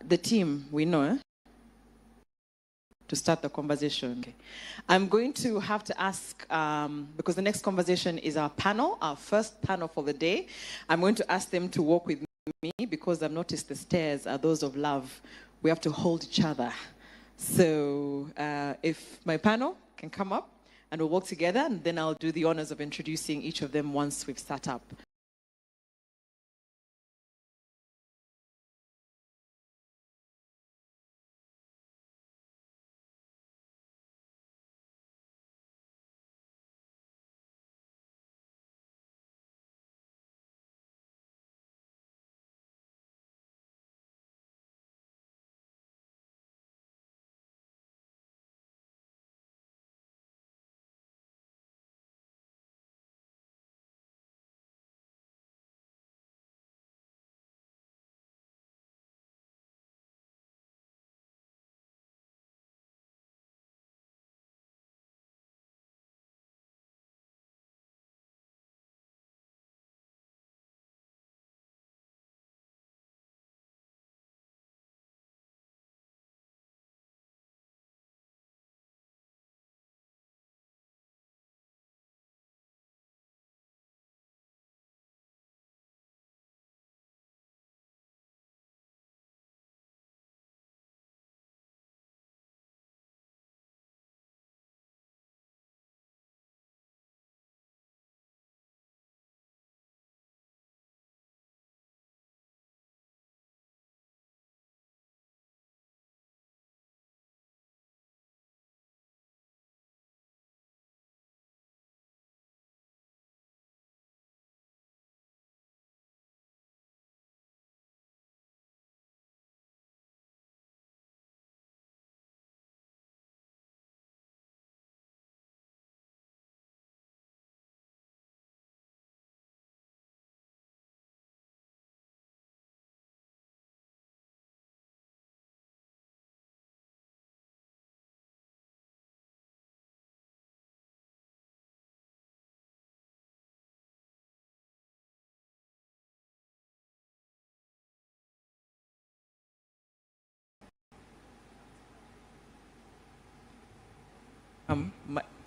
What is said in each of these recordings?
The team, we know, to start the conversation. Okay. I'm going to have to ask, because the next conversation is our panel, our first panel for the day. I'm going to ask them to walk with me because I've noticed the stairs are those of love. We have to hold each other. So if my panel can come up and we'll work together, and then I'll do the honors of introducing each of them once we've sat up.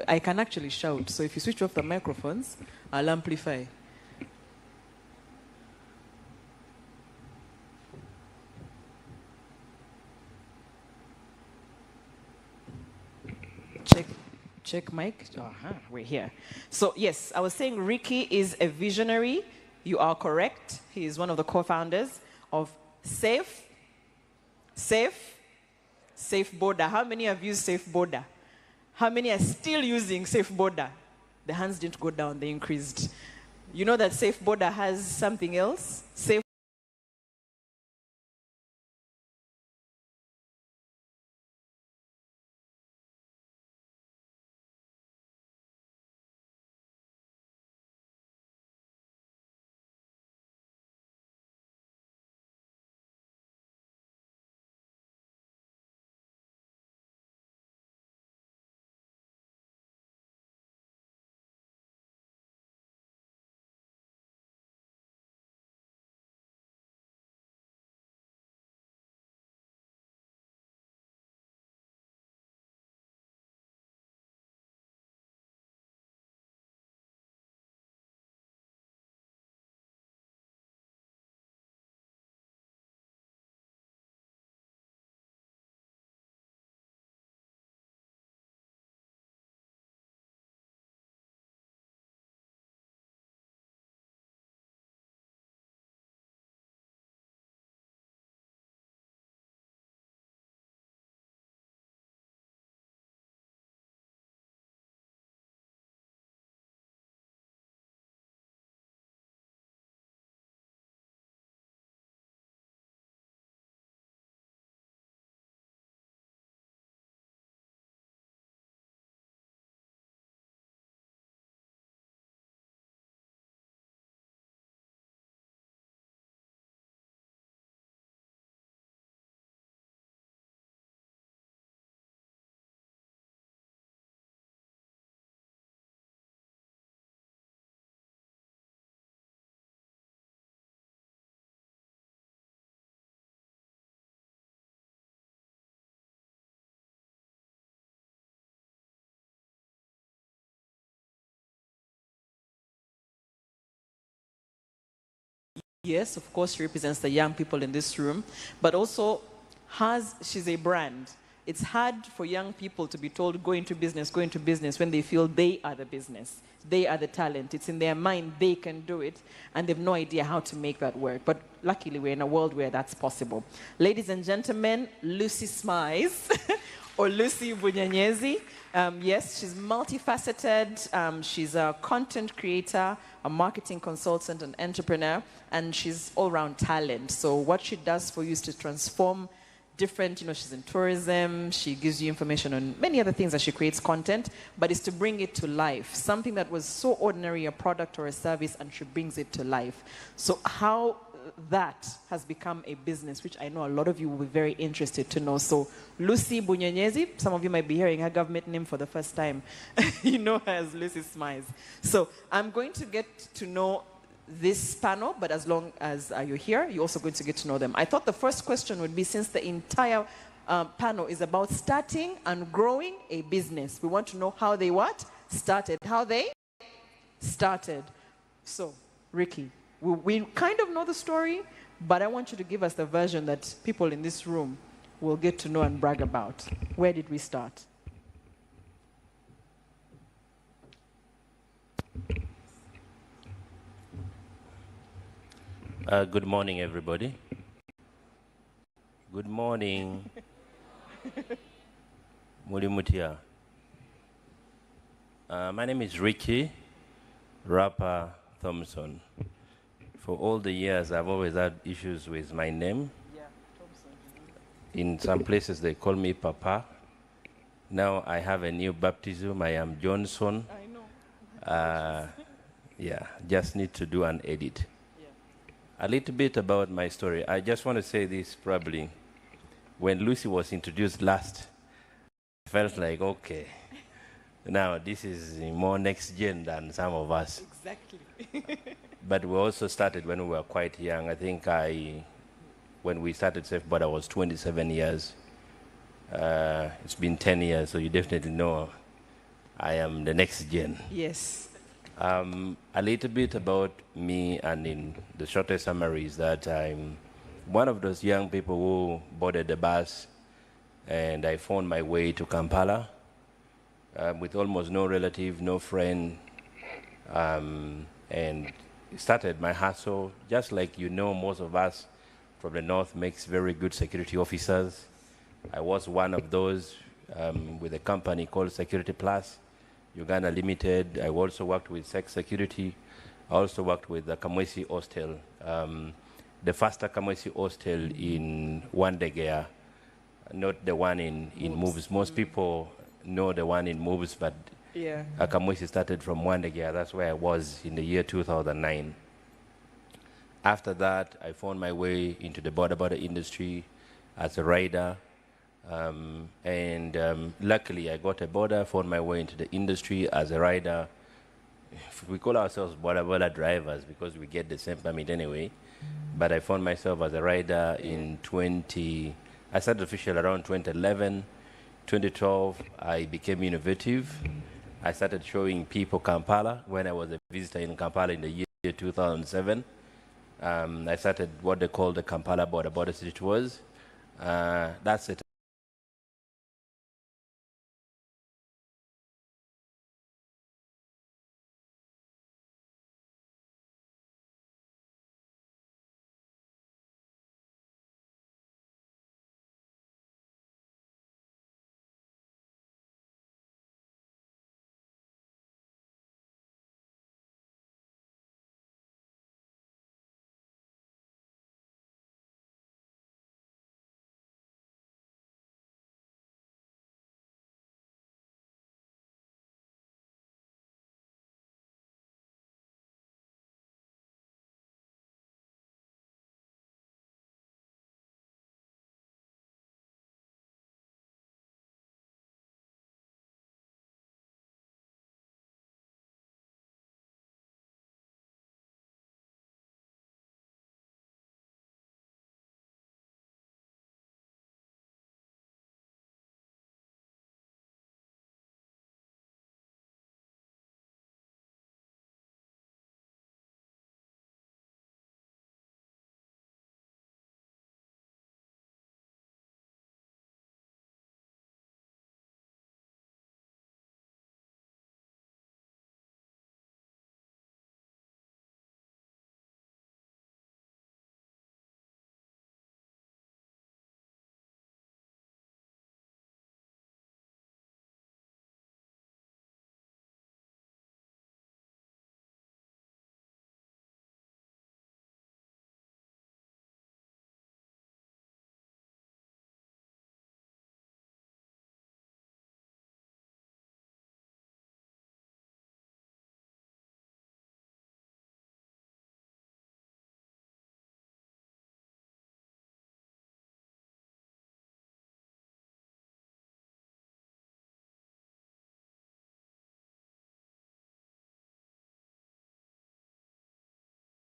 I can actually shout, so if you switch off the microphones, I'll amplify. Check mic. We're here. So yes, I was saying Ricky is a visionary. You are correct. He is one of the co-founders of Safe Border. How many have used Safe Border? How many are still using Safe Border? The hands didn't go down, they increased. You know that Safe Border has something else? Safe Yes, of course, she represents the young people in this room, but also she's a brand. It's hard for young people to be told, go into business, when they feel they are the business. They are the talent. It's in their mind they can do it, and they've no idea how to make that work. But luckily, we're in a world where that's possible. Ladies and gentlemen, Lucy Smize, or Lucy Bunyanyezi. Yes, she's multifaceted. She's a content creator, a marketing consultant, an entrepreneur, and she's all-round talent. So what she does for you is to transform different, she's in tourism, she gives you information on many other things as she creates content, but it's to bring it to life. Something that was so ordinary, a product or a service, and she brings it to life. So how that has become a business, which I know a lot of you will be very interested to know. So Lucy Bunyanyezi, some of you might be hearing her government name for the first time. You know her as Lucy Smize. So I'm going to get to know this panel, but as long as you're here, you're also going to get to know them. I thought the first question would be, since the entire panel is about starting and growing a business, we want to know how they started. How they started. So, Ricky, we kind of know the story, but I want you to give us the version that people in this room will get to know and brag about. Where did we start? Good morning, everybody. Good morning. Mulimutia. My name is Ricky, rapper Thompson. For all the years, I've always had issues with my name. Yeah, Thompson. In some places, they call me Papa. Now I have a new baptism. I am Johnson. I know. Yeah, just need to do an edit. A little bit about my story. I just want to say this probably. When Lucy was introduced last, I felt like, okay, now this is more next gen than some of us. Exactly. But we also started when we were quite young. I think when we started Surfboard, I was 27 years. It's been 10 years, so you definitely know I am the next gen. Yes. A little bit about me, and in the shortest summary is that I'm one of those young people who boarded the bus, and I found my way to Kampala with almost no relative, no friend, and started my hustle. Just like most of us from the north makes very good security officers. I was one of those with a company called Security Plus, Uganda Limited. I also worked with Sex Security. I also worked with the Kamwesi Hostel, the faster Kamwesi Hostel in Wandegea, not the one in Moves. Most people know the one in Moves, but yeah. Kamwesi started from Wandegea. That's where I was in the year 2009. After that, I found my way into the border industry as a rider. Luckily, I got a border, found my way into the industry as a rider. We call ourselves border drivers because we get the same permit anyway. But I found myself as a rider in I started official around 2011. 2012, I became innovative. I started showing people Kampala when I was a visitor in Kampala in the year 2007. I started what they call the Kampala border city tours. That's it.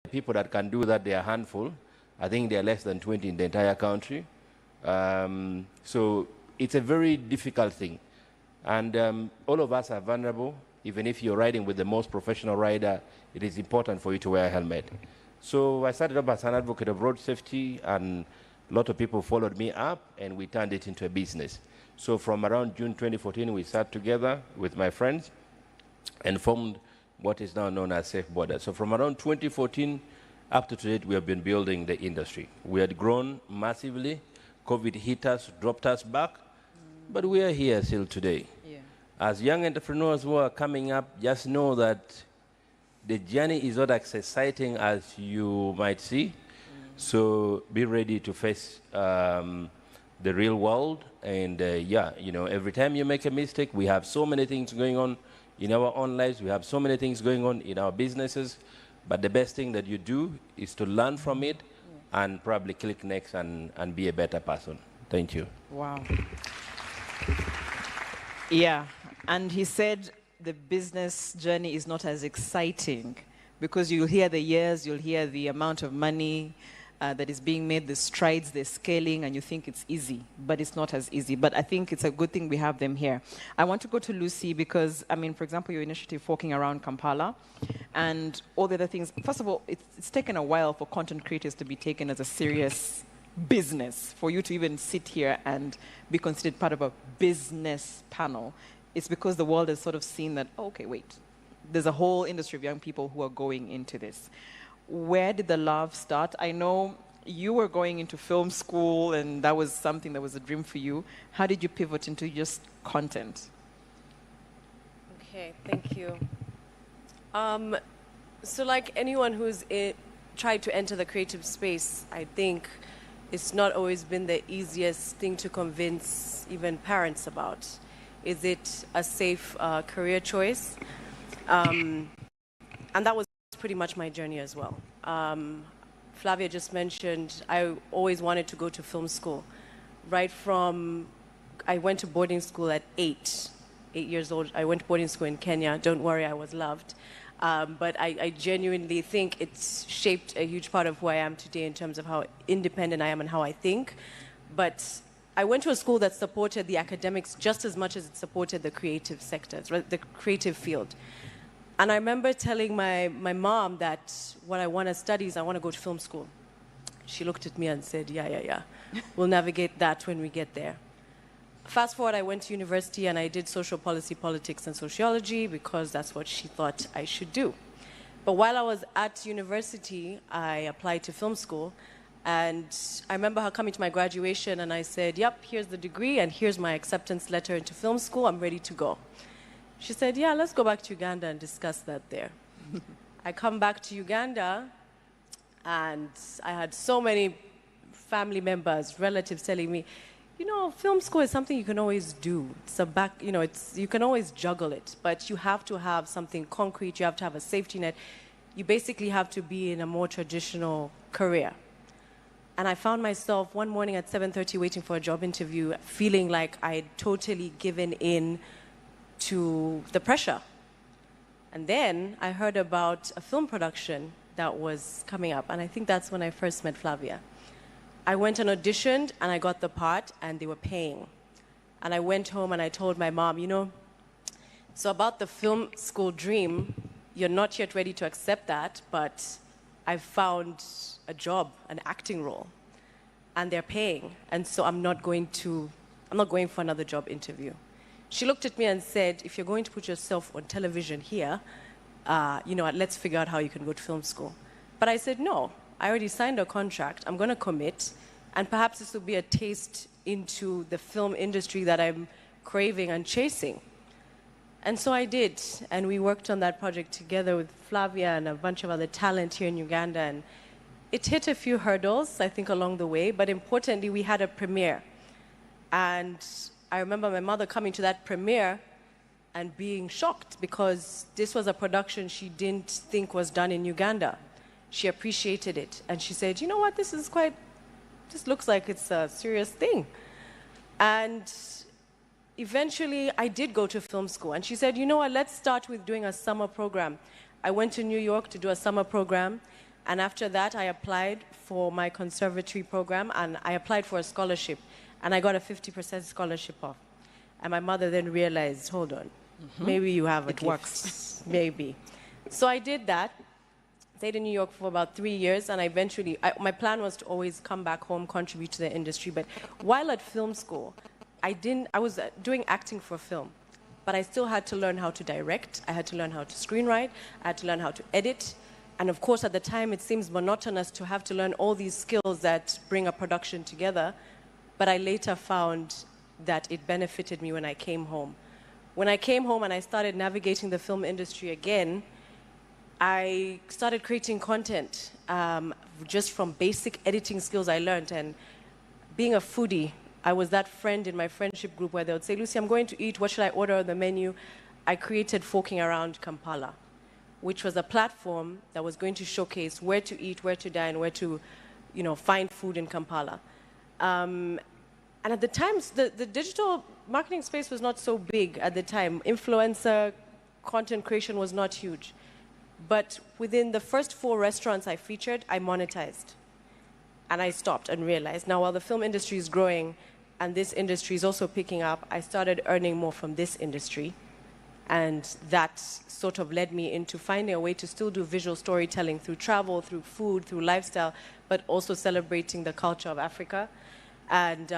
people that can do that, they are a handful. I think there are less than 20 in the entire country. So it's a very difficult thing. And all of us are vulnerable. Even if you're riding with the most professional rider, it is important for you to wear a helmet. So I started up as an advocate of road safety, and a lot of people followed me up, and we turned it into a business. So from around June 2014, we sat together with my friends and formed what is now known as Safe Border. So from around 2014 up to today, we have been building the industry. We had grown massively. COVID hit us, dropped us back, but we are here still today. Yeah. As young entrepreneurs who are coming up, just know that the journey is not as exciting as you might see. So be ready to face the real world. And yeah, you know, every time you make a mistake, we have so many things going on in our own lives. We have so many things going on in our businesses. But the best thing that you do is to learn from it and probably click next and be a better person. Thank you. Wow. Yeah, and he said the business journey is not as exciting because you'll hear the years, you'll hear the amount of money that is being made, the strides, the scaling, and you think it's easy, but it's not as easy. But I think it's a good thing we have them here. I want to go to Lucy because, I mean, for example, your initiative walking around Kampala and all the other things. First of all, it's taken a while for content creators to be taken as a serious business, for you to even sit here and be considered part of a business panel. It's because the world has sort of seen that, oh, okay, wait, there's a whole industry of young people who are going into this. Where did the love start? I know you were going into film school and that was something that was a dream for you. How did you pivot into just content? Okay, thank you. So like anyone who's tried to enter the creative space, I think it's not always been the easiest thing to convince even parents about. Is it a safe career choice? And that was pretty much my journey as well. Flavia just mentioned I always wanted to go to film school. Right from, I went to boarding school at 8 years old. I went to boarding school in Kenya. Don't worry, I was loved. But I genuinely think it's shaped a huge part of who I am today in terms of how independent I am and how I think. But I went to a school that supported the academics just as much as it supported the creative sectors, right? The creative field. And I remember telling my mom that what I want to study is I want to go to film school. She looked at me and said, yeah. We'll navigate that when we get there. Fast forward, I went to university and I did social policy, politics, and sociology because that's what she thought I should do. But while I was at university, I applied to film school. And I remember her coming to my graduation and I said, yep, here's the degree and here's my acceptance letter into film school. I'm ready to go. She said, yeah, let's go back to Uganda and discuss that there. I come back to Uganda, and I had so many family members, relatives telling me, you know, film school is something you can always do. It's a back, you know, you can always juggle it, but you have to have something concrete. You have to have a safety net. You basically have to be in a more traditional career. And I found myself one morning at 7:30 waiting for a job interview, feeling like I had totally given in to the pressure. And then I heard about a film production that was coming up, and I think that's when I first met Flavia. I went and auditioned, and I got the part, and they were paying. And I went home and I told my mom, you know, so about the film school dream, you're not yet ready to accept that, but I've found a job, an acting role, and they're paying, and so I'm not going for another job interview. She looked at me and said, if you're going to put yourself on television here, you know, let's figure out how you can go to film school. But I said, no, I already signed a contract. I'm going to commit. And perhaps this will be a taste into the film industry that I'm craving and chasing. And so I did. And we worked on that project together with Flavia and a bunch of other talent here in Uganda. And it hit a few hurdles, I think, along the way. But importantly, we had a premiere. And I remember my mother coming to that premiere and being shocked because this was a production she didn't think was done in Uganda. She appreciated it. And she said, you know what, this looks like it's a serious thing. And eventually, I did go to film school. And she said, you know what, let's start with doing a summer program. I went to New York to do a summer program. And after that, I applied for my conservatory program, and I applied for a scholarship, and I got a 50% scholarship off. And my mother then realized, hold on, maybe you have a gift. Works. Maybe. So I did that. Stayed in New York for about 3 years, and my plan was to always come back home, contribute to the industry. But while at film school, I was doing acting for film, but I still had to learn how to direct. I had to learn how to screenwrite. I had to learn how to edit. And of course, at the time, it seems monotonous to have to learn all these skills that bring a production together. But I later found that it benefited me when I came home. When I came home and I started navigating the film industry again, I started creating content just from basic editing skills I learned. And being a foodie, I was that friend in my friendship group where they would say, Lucy, I'm going to eat. What should I order on the menu? I created Forking Around Kampala, which was a platform that was going to showcase where to eat, where to dine, where to, find food in Kampala. And at the time, the digital marketing space was not so big at the time. Influencer content creation was not huge. But within the first 4 restaurants I featured, I monetized. And I stopped and realized, now while the film industry is growing and this industry is also picking up, I started earning more from this industry. And that sort of led me into finding a way to still do visual storytelling through travel, through food, through lifestyle, but also celebrating the culture of Africa and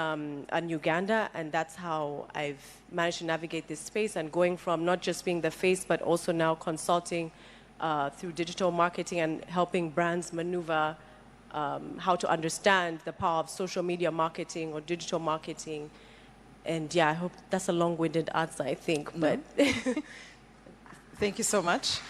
Uganda. And that's how I've managed to navigate this space, and going from not just being the face, but also now consulting through digital marketing and helping brands maneuver how to understand the power of social media marketing or digital marketing. And yeah, I hope that's a long-winded answer, I think. No. But Thank you so much.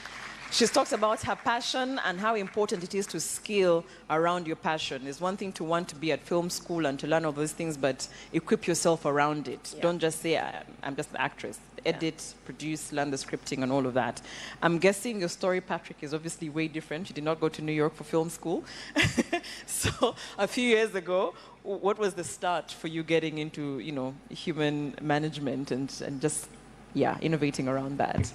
She's talked about her passion and how important it is to skill around your passion. It's one thing to want to be at film school and to learn all those things, but equip yourself around it. Yeah. Don't just say, I'm just an actress. Edit, produce, learn the scripting and all of that. I'm guessing your story, Patrick, is obviously way different. You did not go to New York for film school. So a few years ago, what was the start for you getting into, human management and just, innovating around that?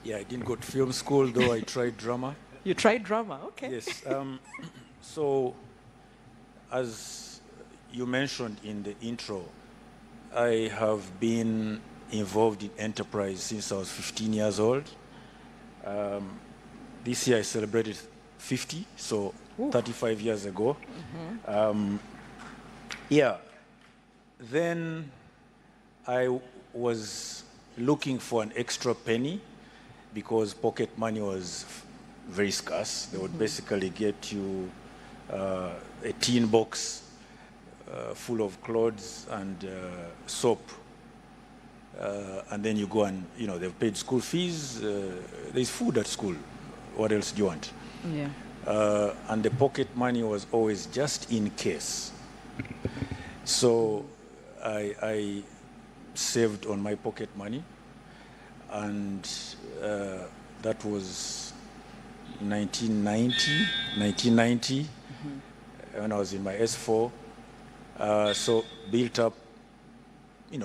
I didn't go to film school, though I tried drama. You tried drama, okay. Yes. So, as you mentioned in the intro, I have been involved in enterprise since I was 15 years old. This year I celebrated 50, so 35 years ago. Then I was looking for an extra penny because pocket money was very scarce. They would basically get you a tin box full of clothes and soap. And then you go and, they've paid school fees. There's food at school. What else do you want? Yeah. And the pocket money was always just in case. So I saved on my pocket money. And that was 1990, when I was in my S4. So built up,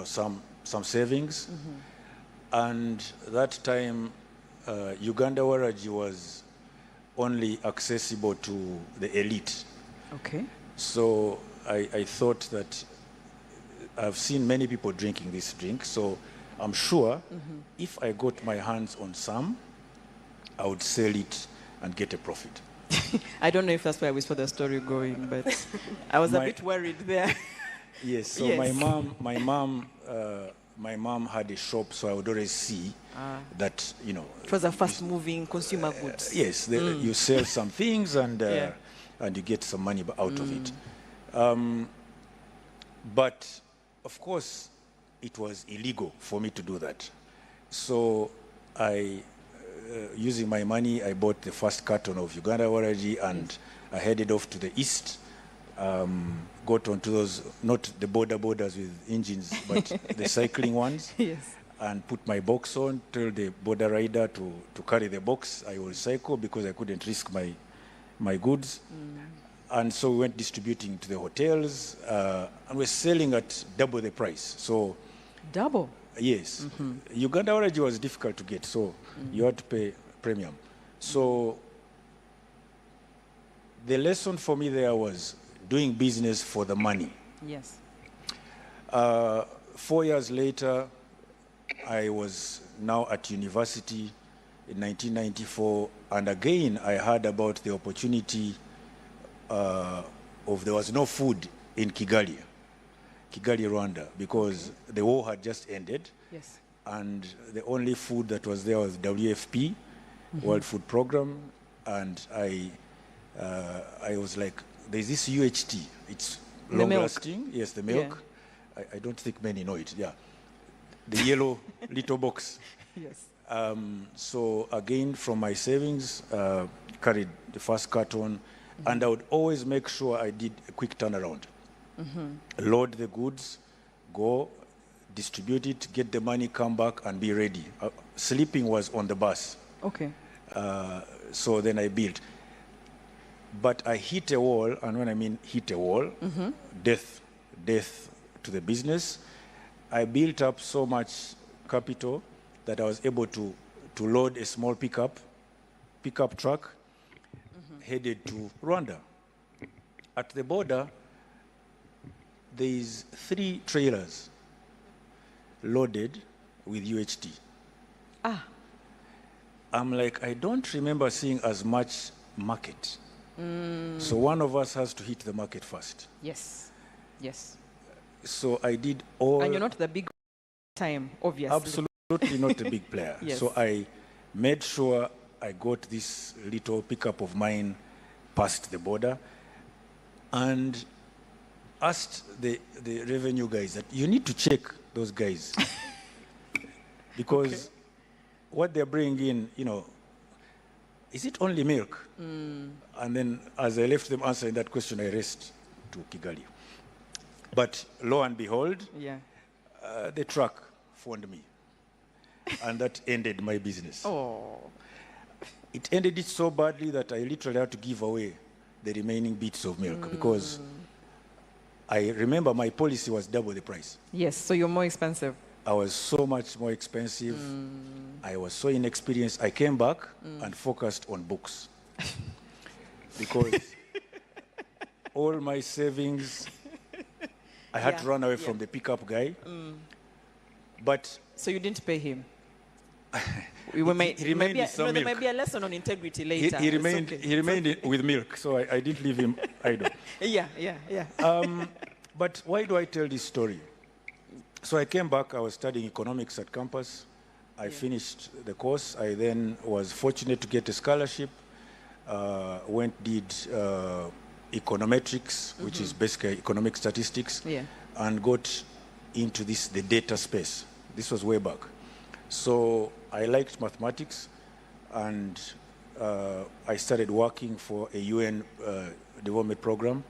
some savings. And that time, Uganda Waraji was only accessible to the elite. Okay. So I thought that I've seen many people drinking this drink, so I'm sure if I got my hands on some, I would sell it and get a profit. I don't know if that's where we saw the story going, but I was a bit worried there. Yes. So Yes. my mom had a shop, so I would always see that It was a fast-moving consumer goods. Yes, you sell some things and you get some money out of it. But of course, it was illegal for me to do that. So using my money, I bought the first carton of Uganda Waraji and I headed off to the east. Got onto those, not the borders with engines, but the cycling ones. Yes. And put my box on, tell the border rider to carry the box. I will cycle because I couldn't risk my goods. And so we went distributing to the hotels, and we're selling at double the price. So Double? yes. Uganda Waraji was difficult to get, so you had to pay premium. So the lesson for me there was doing business for the money. Yes. 4 years later, I was now at university in 1994, and again I heard about the opportunity of there was no food in Kigali, Rwanda, because the war had just ended. Yes. And the only food that was there was WFP, World Food Program, and I was like, there's this UHT, it's long-lasting. Yes, the milk. Yeah. I don't think many know it, yeah. The yellow little box. Yes. So again, from my savings, carried the first carton, and I would always make sure I did a quick turnaround. Load the goods, go, distribute it, get the money, come back, and be ready. Sleeping was on the bus. Okay. So then I built. But I hit a wall, and when I mean hit a wall, death to the business. I built up so much capital that I was able to load a small pickup truck, headed to Rwanda. At the border, there is 3 trailers loaded with UHT. Ah. I'm like, I don't remember seeing as much market. So one of us has to hit the market first. Yes. Yes. So I did all... And you're not the big time, obviously. Absolutely not a big player. Yes. So I made sure I got this little pickup of mine past the border and asked the revenue guys that you need to check those guys. Because what they're bringing in, is it only milk? And then as I left them answering that question, I raced to Kigali. But lo and behold, the truck phoned me. And that ended my business. Oh. It ended it so badly that I literally had to give away the remaining bits of milk because I remember my policy was double the price. Yes, so you're more expensive. I was so much more expensive. I was so inexperienced. I came back and focused on books. Because all my savings, I had to run away from the pickup guy. But so you didn't pay him? he remained with some milk. There might be a lesson on integrity later. He remained with milk, so I didn't leave him idle. Yeah. But why do I tell this story? So I came back, I was studying economics at campus. I finished the course. I then was fortunate to get a scholarship. Did econometrics, which is basically economic statistics, and got into the data space. This was way back. So I liked mathematics, and I started working for a UN development program.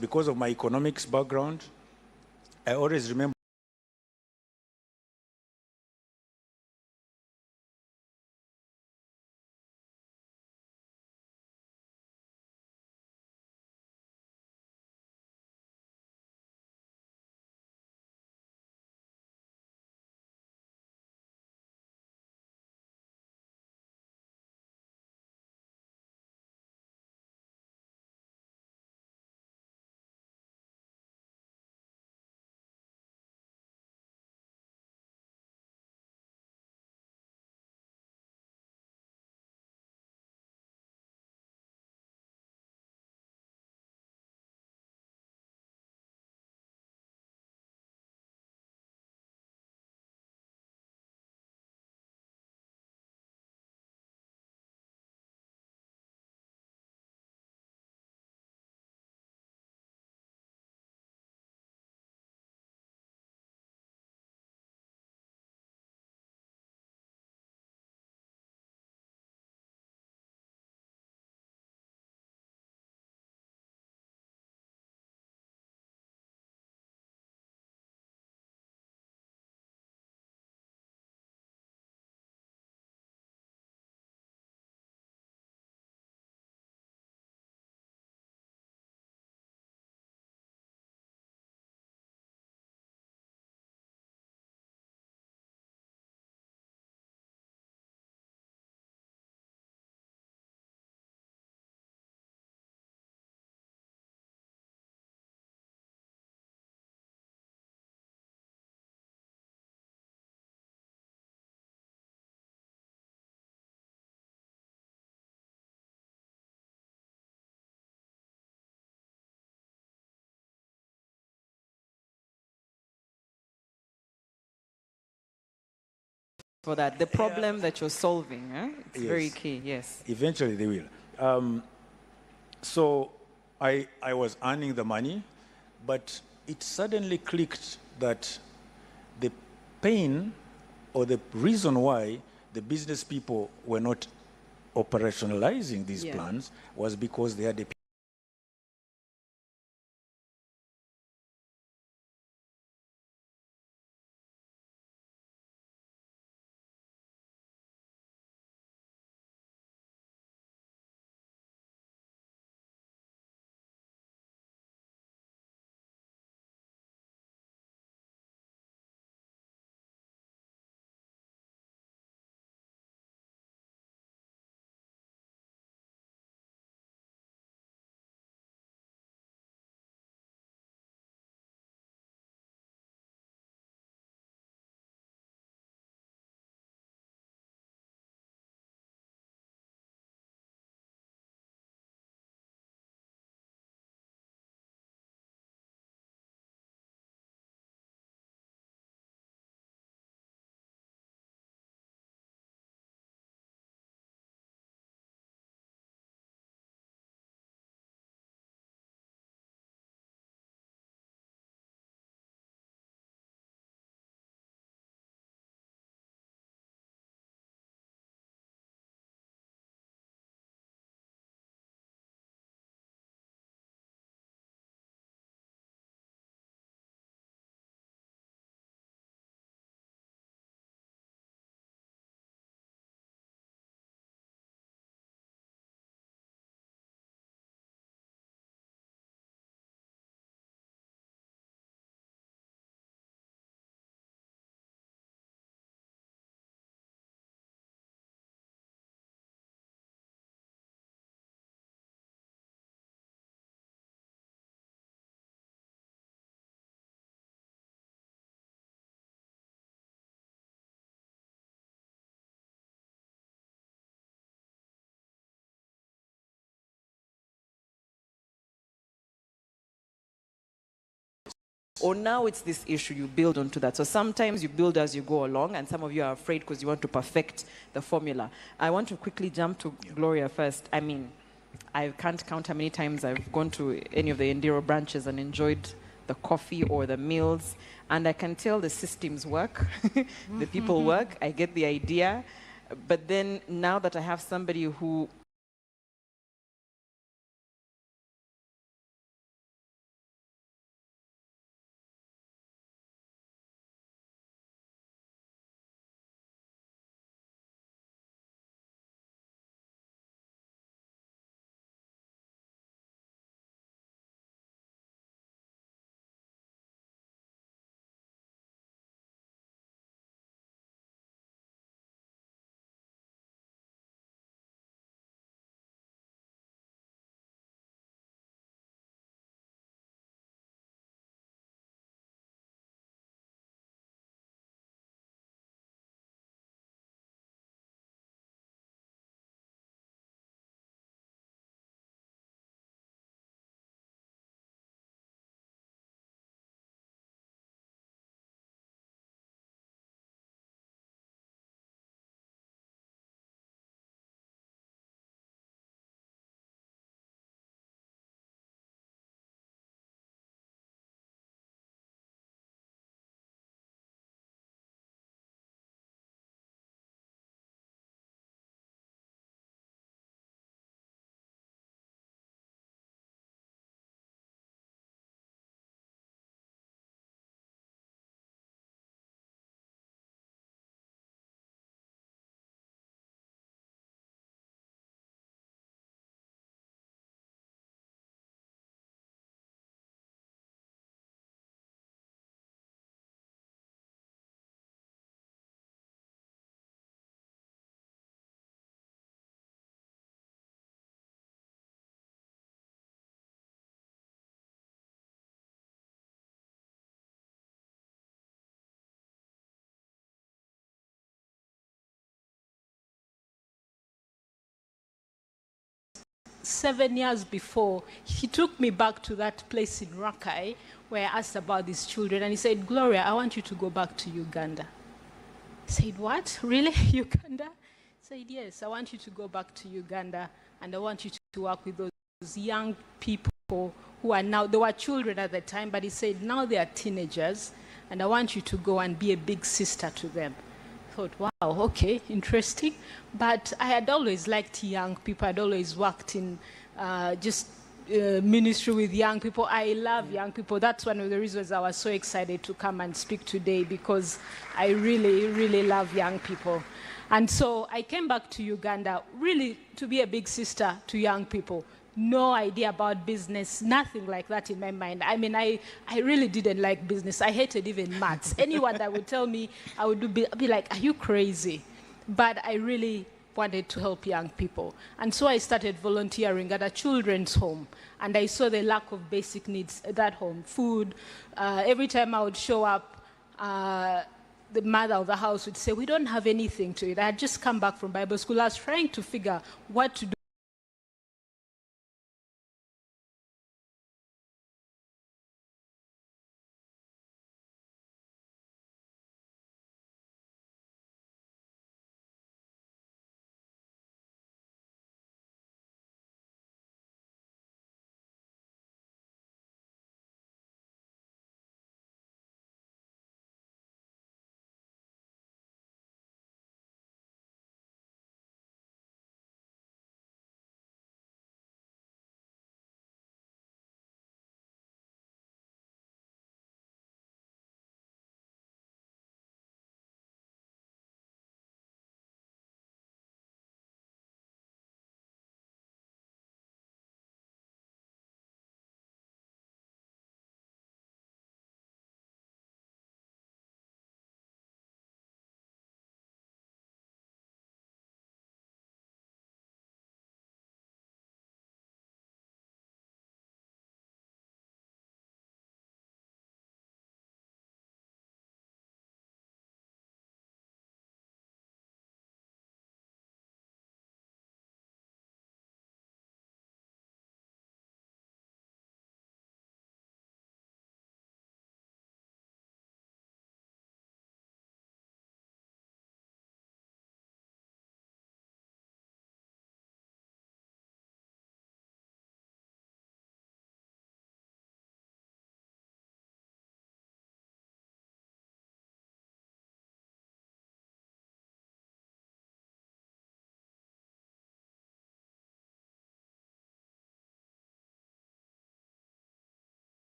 Because of my economics background, I always remember for that. The problem that you're solving, it's Yes. very key, yes. Eventually they will. So I was earning the money, but it suddenly clicked that the pain or the reason why the business people were not operationalizing these plans was because they had a Or now it's this issue, you build onto that. So sometimes you build as you go along, and some of you are afraid because you want to perfect the formula. I want to quickly jump to Gloria first. I mean, I can't count how many times I've gone to any of the Endiro branches and enjoyed the coffee or the meals, and I can tell the systems work, the people work, I get the idea. But then now that I have somebody who ...7 years before, he took me back to that place in Rakai where I asked about these children, and he said, Gloria, I want you to go back to Uganda. I said, what? Really? Uganda? I said, yes, I want you to go back to Uganda, and I want you to work with those young people who are now, they were children at the time, but he said, now they are teenagers, and I want you to go and be a big sister to them. I thought, wow, okay, interesting. But I had always liked young people. I'd always worked in ministry with young people. I love young people. That's one of the reasons I was so excited to come and speak today, because I really, really love young people. And so I came back to Uganda really to be a big sister to young people. No idea about business, nothing like that in my mind. I mean, I really didn't like business. I hated even maths. Anyone that would tell me, I would be like, are you crazy? But I really wanted to help young people. And so I started volunteering at a children's home. And I saw the lack of basic needs at that home. Food. Every time I would show up, the mother of the house would say, we don't have anything to eat. I had just come back from Bible school. I was trying to figure what to do.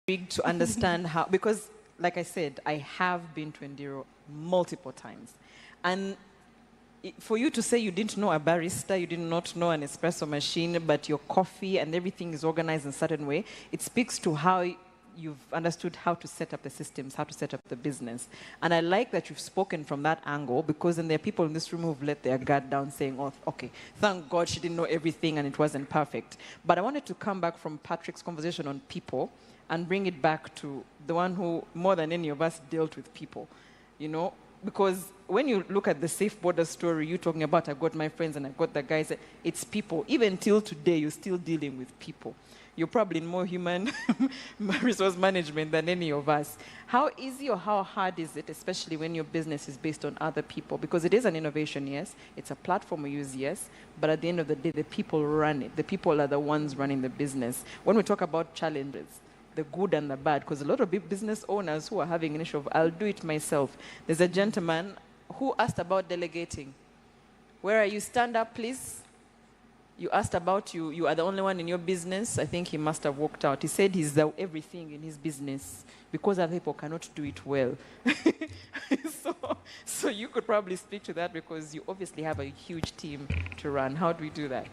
Intrigued to understand how, because like I said, I have been to Endiro multiple times. And for you to say you didn't know a barista, you did not know an espresso machine, but your coffee and everything is organized in a certain way, it speaks to how you've understood how to set up the systems, how to set up the business. And I like that you've spoken from that angle, because then there are people in this room who've let their guard down saying, oh, okay, thank God she didn't know everything and it wasn't perfect. But I wanted to come back from Patrick's conversation on people and bring it back to the one who, more than any of us, dealt with people, you know? Because when you look at the Safe Border story, you're talking about, I've got my friends and I've got the guys, it's people. Even till today, you're still dealing with people. You're probably in more human resource management than any of us. How easy or how hard is it, especially when your business is based on other people? Because it is an innovation, yes. It's a platform we use, yes. But at the end of the day, the people run it. The people are the ones running the business. When we talk about challenges, the good and the bad, because a lot of big business owners who are having an issue of, I'll do it myself. There's a gentleman who asked about delegating. Where are you? Stand up, please. You asked about you are the only one in your business. I think he must have walked out. He said he's everything in his business because other people cannot do it well. So you could probably speak to that, because you obviously have a huge team to run. How do we do that?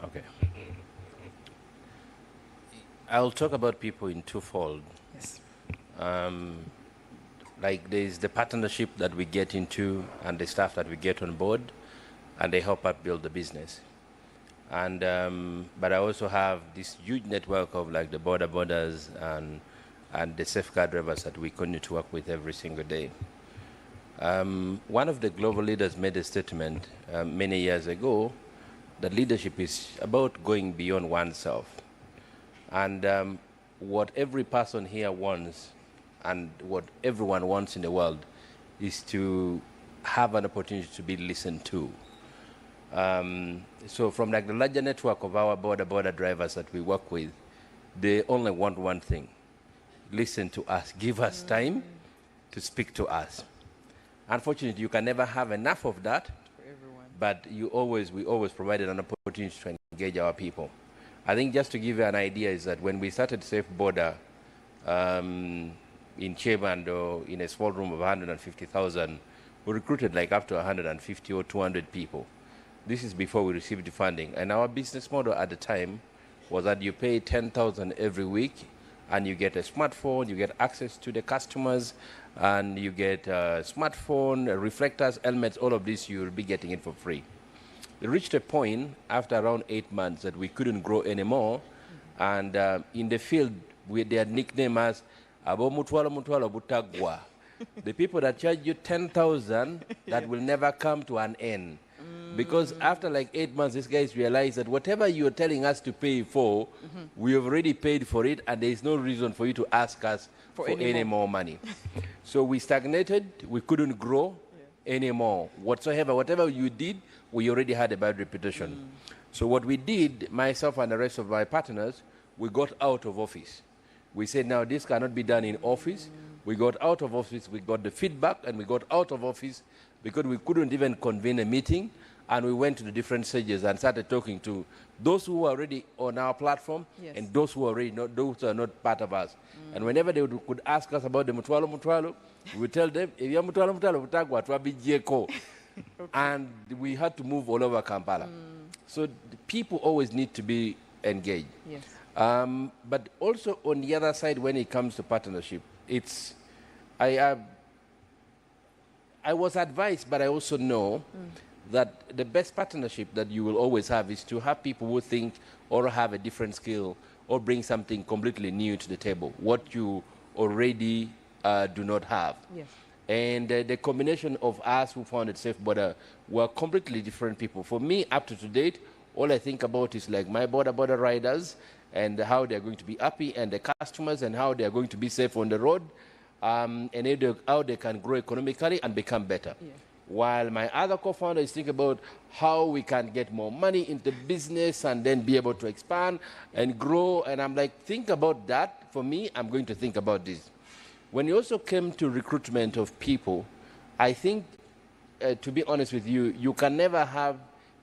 Okay. I'll talk about people in twofold. Yes. Like there's the partnership that we get into and the staff that we get on board, and they help us build the business. And but I also have this huge network of like the borders and and the safeguard drivers that we continue to work with every single day. One of the global leaders made a statement many years ago that leadership is about going beyond oneself. And what every person here wants and what everyone wants in the world is to have an opportunity to be listened to. So from like the larger network of our border drivers that we work with, they only want one thing: listen to us, give us time to speak to us. Unfortunately, you can never have enough of that, but we always provided an opportunity to engage our people. I think just to give you an idea is that when we started Safe Border in Chebando, in a small room of 150,000, we recruited like up to 150 or 200 people. This is before we received the funding. And our business model at the time was that you pay 10,000 every week, and you get a smartphone, you get access to the customers, and you get a smartphone, reflectors, helmets, all of this, you'll be getting it for free. It reached a point after around 8 months that we couldn't grow anymore. And in the field, with their nickname as Abo Mutwalo Mutwalo Butagwa, the people that charge you 10,000, that will never come to an end. Because after like 8 months, these guys realized that whatever you're telling us to pay for, we have already paid for it, and there is no reason for you to ask us for any more money. So we stagnated, we couldn't grow anymore whatsoever. Whatever you did, we already had a bad reputation. So what we did, myself and the rest of my partners, we got out of office. We said, now this cannot be done in office. We got out of office, we got the feedback, and we got out of office because we couldn't even convene a meeting. And we went to the different stages and started talking to those who were already on our platform and those who are already not, those who are not part of us. And whenever they could ask us about the Mutwalo, we would tell them, if you're Mutwalo, and we had to move all over Kampala. So the people always need to be engaged. Yes. But also on the other side, when it comes to partnership, it's, I was advised, but I also know that the best partnership that you will always have is to have people who think or have a different skill or bring something completely new to the table, what you already do not have. Yes. And the combination of us who founded Safe Border were completely different people. For me, up to date, all I think about is like my border riders and how they're going to be happy, and the customers and how they're going to be safe on the road, and how they can grow economically and become better. Yeah. While my other co-founders think about how we can get more money into business and then be able to expand and grow. And I'm like, think about that. For me, I'm going to think about this. When it also came to recruitment of people, I think, to be honest with you, you can never have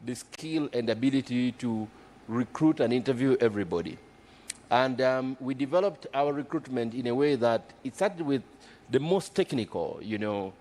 the skill and ability to recruit and interview everybody. And we developed our recruitment in a way that it started with the most technical, you know.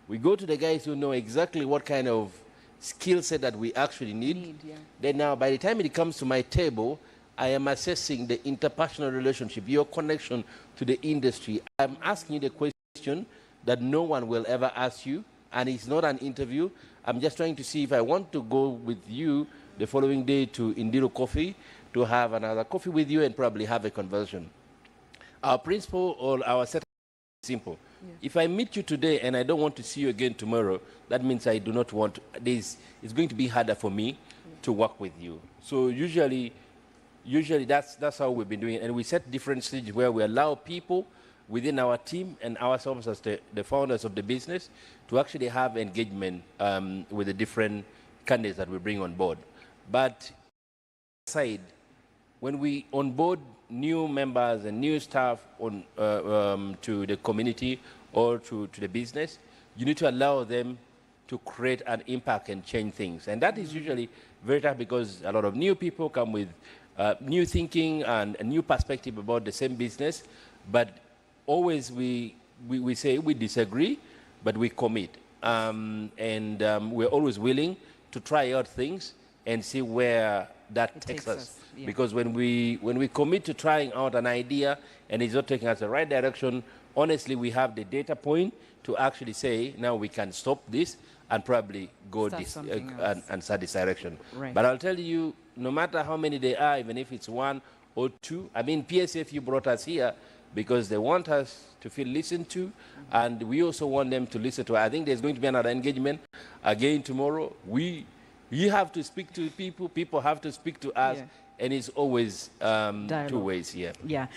We go to the guys who know exactly what kind of skill set that we actually need. Then now, by the time it comes to my table, I am assessing the interpersonal relationship, your connection to the industry. I'm asking you the question that no one will ever ask you, and it's not an interview. I'm just trying to see if I want to go with you the following day to Indiro Coffee to have another coffee with you and probably have a conversation. Our principle or our setup is simple. Yeah. If I meet you today and I don't want to see you again tomorrow, that means I do not want to, it's going to be harder for me to work with you. So usually that's how we've been doing it. And we set different stages where we allow people within our team and ourselves as the founders of the business to actually have engagement with the different candidates that we bring on board. But aside, when we onboard new members and new staff on, to the community or to the business, you need to allow them to create an impact and change things. And that is usually very tough because a lot of new people come with new thinking and a new perspective about the same business. But always we say we disagree, but we commit. We're always willing to try out things and see where that takes us. Yeah. Because when we commit to trying out an idea and it's not taking us the right direction, honestly, we have the data point to actually say, now we can stop this and probably go this and start this direction. Right. But I'll tell you, no matter how many they are, even if it's one or two, I mean, PSF, you brought us here, because they want us to feel listened to, and we also want them to listen to us. I think there's going to be another engagement again tomorrow. We have to speak to people, people have to speak to us, Yeah. and it's always two Dialogue. ways, yeah. Yeah,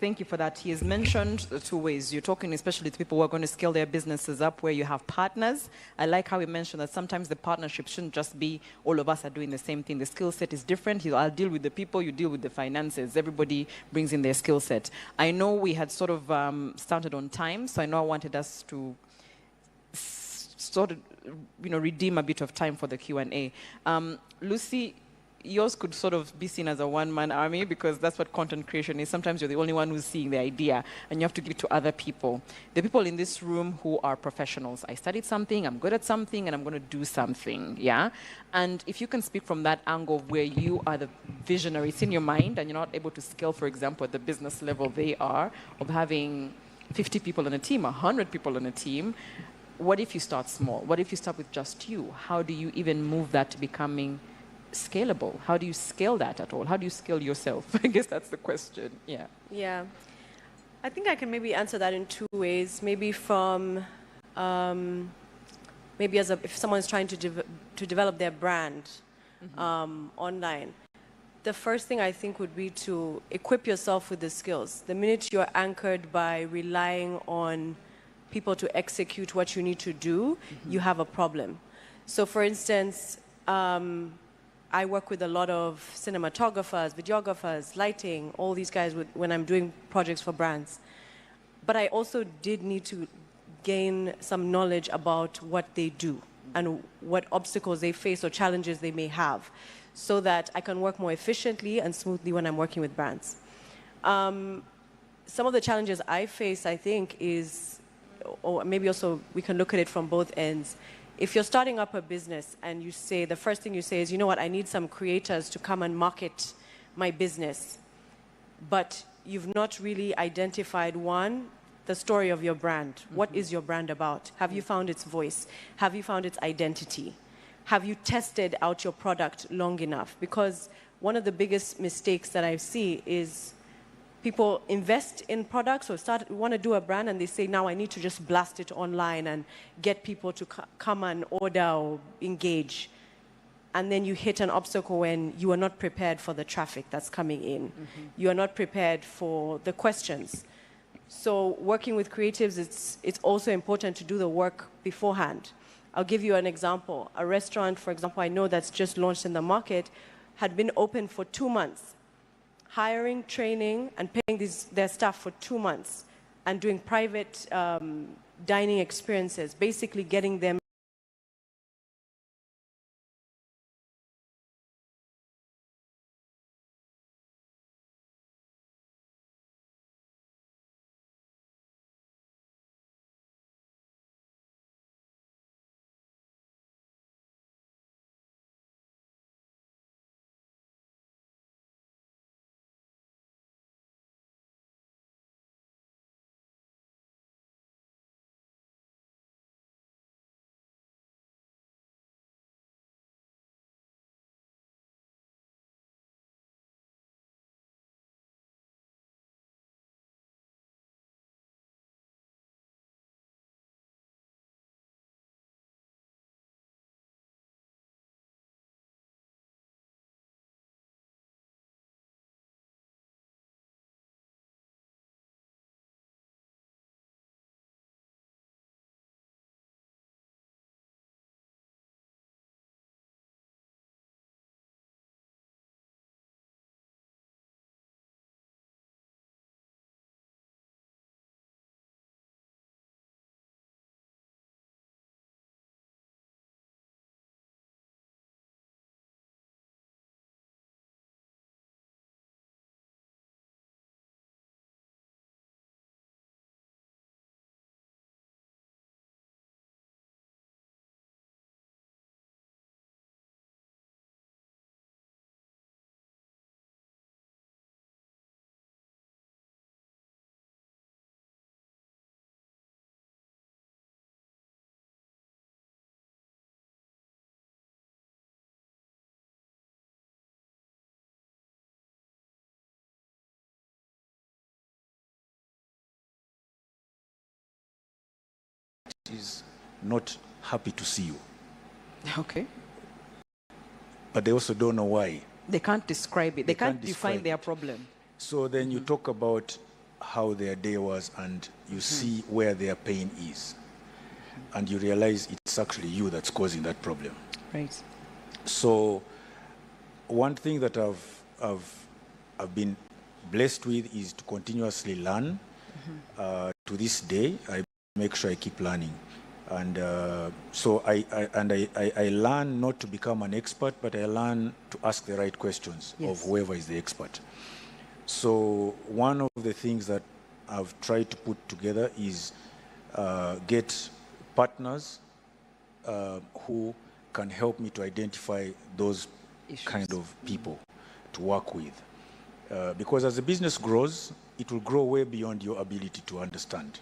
thank you for that. He has mentioned two ways. You're talking especially to people who are going to scale their businesses up where you have partners. I like how he mentioned that sometimes the partnership shouldn't just be all of us are doing the same thing. The skill set is different. I'll deal with the people, you deal with the finances. Everybody brings in their skill set. I know we had sort of started on time, so I know I wanted us to sort of, redeem a bit of time for the Q&A. Lucy, yours could sort of be seen as a one-man army because that's what content creation is. Sometimes you're the only one who's seeing the idea and you have to give it to other people. The people in this room who are professionals. I studied something, I'm good at something, and I'm going to do something, yeah? And if you can speak from that angle where you are the visionary, it's in your mind and you're not able to scale, for example, at the business level they are, of having 50 people on a team, 100 people on a team, what if you start small? What if you start with just you? How do you even move that to becoming scalable? How do you scale that at all? How do you scale yourself? I guess that's the question. Yeah. Yeah. I think I can maybe answer that in two ways. Maybe from, maybe if someone is trying to develop their brand online, the first thing I think would be to equip yourself with the skills. The minute you're anchored by relying on people to execute what you need to do, you have a problem. So for instance, I work with a lot of cinematographers, videographers, lighting, all these guys when I'm doing projects for brands. But I also did need to gain some knowledge about what they do and what obstacles they face or challenges they may have so that I can work more efficiently and smoothly when I'm working with brands. Some of the challenges I face, I think, is, or maybe also we can look at it from both ends. If you're starting up a business and you say, the first thing you say is, you know what, I need some creators to come and market my business. But you've not really identified, one, the story of your brand. What is your brand about? Have you found its voice? Have you found its identity? Have you tested out your product long enough? Because one of the biggest mistakes that I see is people invest in products or want to do a brand and they say, now I need to just blast it online and get people to come and order or engage. And then you hit an obstacle when you are not prepared for the traffic that's coming in. You are not prepared for the questions. So working with creatives, it's also important to do the work beforehand. I'll give you an example. A restaurant, for example, I know that's just launched in the market, had been open for 2 months. Hiring, training, and paying their staff for 2 months and doing private dining experiences, basically getting them is not happy to see you. Okay. But they also don't know why. They can't describe it. They can't define describe their it. problem. So then you talk about how their day was, and you see where their pain is. And you realize it's actually you that's causing that problem. Right. So one thing that I've been blessed with is to continuously learn. To this day, I make sure I keep learning. And so I learn not to become an expert, but I learn to ask the right questions of whoever is the expert. So one of the things that I've tried to put together is get partners who can help me to identify those kind of people to work with. Because as the business grows, it will grow way beyond your ability to understand.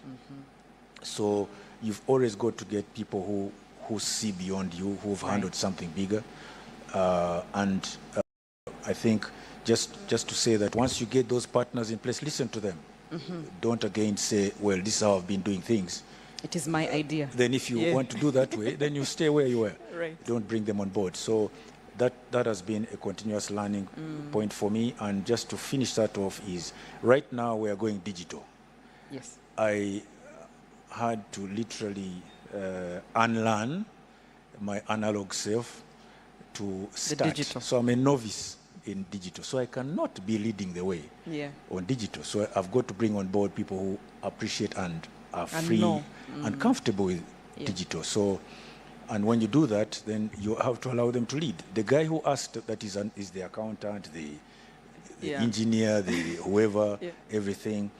So you've always got to get people who see beyond you, who've handled something bigger. And I think just to say that once you get those partners in place, listen to them. Don't again say, well, this is how I've been doing things. It is my idea. Then if you want to do that way, then you stay where you are. Right. Don't bring them on board. So that has been a continuous learning point for me. And just to finish that off is, right now we are going digital. Yes. I had to literally unlearn my analog self to start. The digital. So I'm a novice in digital. So I cannot be leading the way on digital. So I've got to bring on board people who appreciate and are free and comfortable with digital. So, and when you do that, then you have to allow them to lead. The guy who asked that is the accountant, the engineer, the whoever, everything.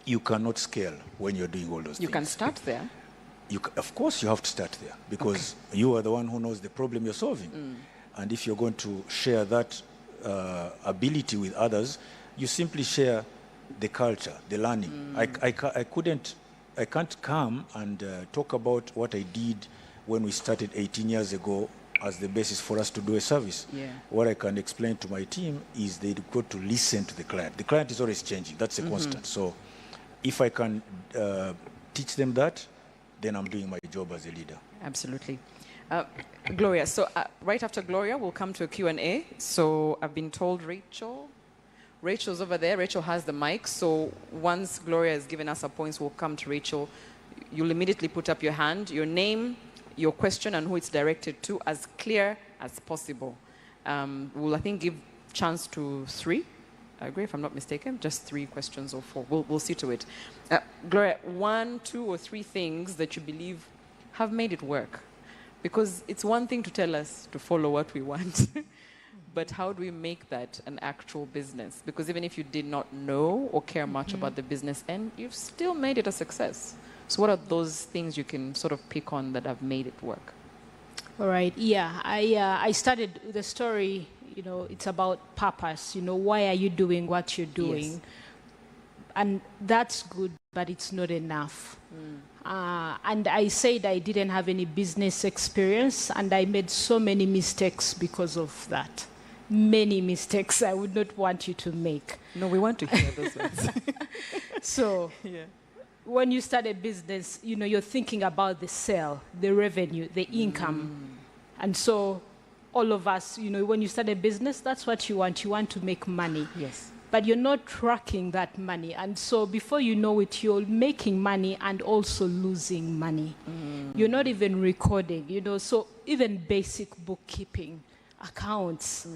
You cannot scale when you're doing all those things. You can start there. Of course, you have to start there because you are the one who knows the problem you're solving. And if you're going to share that ability with others, you simply share the culture, the learning. I can't come and talk about what I did when we started 18 years ago as the basis for us to do a service. What I can explain to my team is they've got to listen to the client. The client is always changing. That's a constant. So if I can teach them that, then I'm doing my job as a leader. Absolutely. Gloria, so right after Gloria, we'll come to a Q&A. So I've been told Rachel's over there. Rachel has the mic. So once Gloria has given us her points, we'll come to Rachel. You'll immediately put up your hand, your name, your question, and who it's directed to, as clear as possible. We'll, I think, give chance to 3. I agree, if I'm not mistaken. Just 3 questions or 4. We'll see to it. Gloria, 1, 2, or 3 things that you believe have made it work. Because it's one thing to tell us to follow what we want. But how do we make that an actual business? Because even if you did not know or care much about the business end, you've still made it a success. So what are those things you can sort of pick on that have made it work? All right. Yeah, I started the story, it's about purpose. Why are you doing what you're doing? Yes. And that's good, but it's not enough. And I said I didn't have any business experience, and I made so many mistakes because of that. Many mistakes I would not want you to make. No, we want to hear those ones. So, when you start a business, you're thinking about the sale, the revenue, the income. And so all of us, when you start a business, that's what you want. You want to make money. Yes. But you're not tracking that money. And so before you know it, you're making money and also losing money. You're not even recording, so even basic bookkeeping, accounts,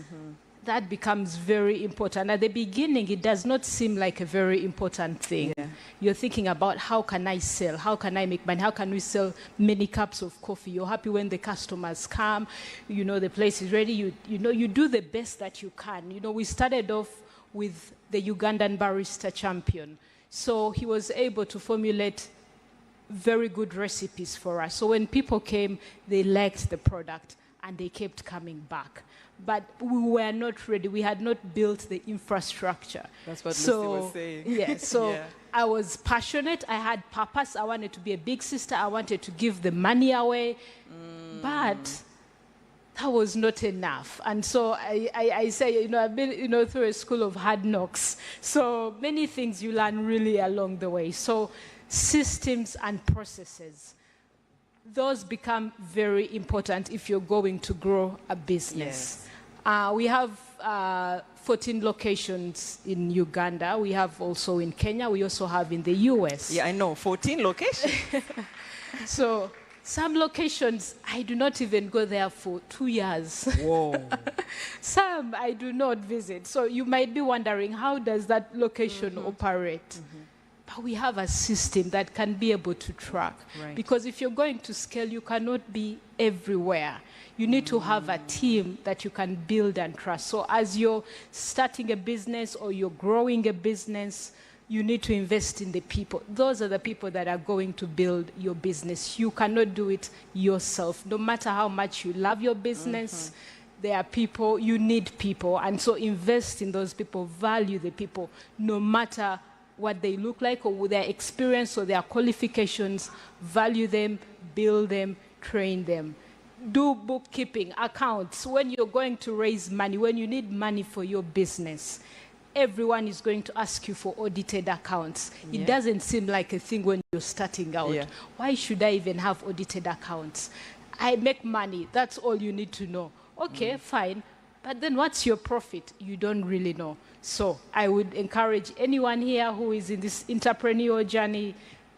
that becomes very important. At the beginning, it does not seem like a very important thing. You're thinking about how can I sell? How can I make money? How can we sell many cups of coffee? You're happy when the customers come. The place is ready. You do the best that you can. We started off with the Ugandan barista champion. So he was able to formulate very good recipes for us. So when people came, they liked the product and they kept coming back. But we were not ready. We had not built the infrastructure. That's what Lucy was saying. I was passionate. I had purpose. I wanted to be a big sister. I wanted to give the money away. But that was not enough. And so I say, I've been, through a school of hard knocks. So many things you learn really along the way. So systems and processes. those become very important if you're going to grow a business. We have 14 locations in Uganda. We have also in Kenya. We also have in the US. Yeah, I know, 14 locations. So some locations, I do not even go there for 2 years. Whoa. Some I do not visit. So you might be wondering, how does that location operate? But we have a system that can be able to track. Right. Because if you're going to scale, you cannot be everywhere. You need to have a team that you can build and trust. So as you're starting a business or you're growing a business, you need to invest in the people. Those are the people that are going to build your business. You cannot do it yourself. No matter how much you love your business, there are people, you need people. And so invest in those people, value the people, no matter what they look like or their experience or their qualifications, value them, build them, train them. Do bookkeeping, accounts. When you're going to raise money, when you need money for your business, everyone is going to ask you for audited accounts. It doesn't seem like a thing when you're starting out. Why should I even have audited accounts? I make money. That's all you need to know. Okay, fine. But then what's your profit? You don't really know. So I would encourage anyone here who is in this entrepreneurial journey,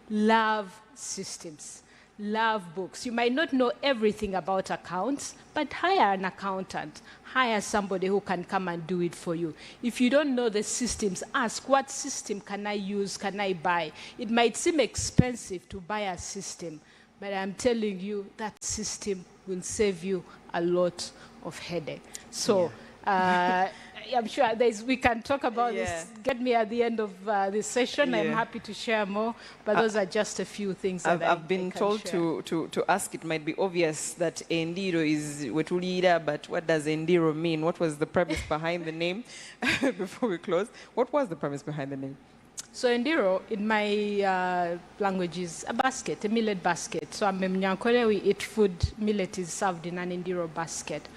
love systems. Love books. You might not know everything about accounts, but hire an accountant. Hire somebody who can come and do it for you. If you don't know the systems, ask, what system can I use, can I buy? It might seem expensive to buy a system, but I'm telling you that system will save you a lot of headache. So I'm sure we can talk about this. Get me at the end of this session. I'm happy to share more, but those are just a few things that I've been told to ask. It might be obvious that Endiro is Wetulira, but what does Endiro mean? What was the premise behind the name? Before we close, what was the premise behind the name? So Endiro, in my language, is a basket, a millet basket. So I'm Mnyankole, we eat food, millet is served in an Endiro basket.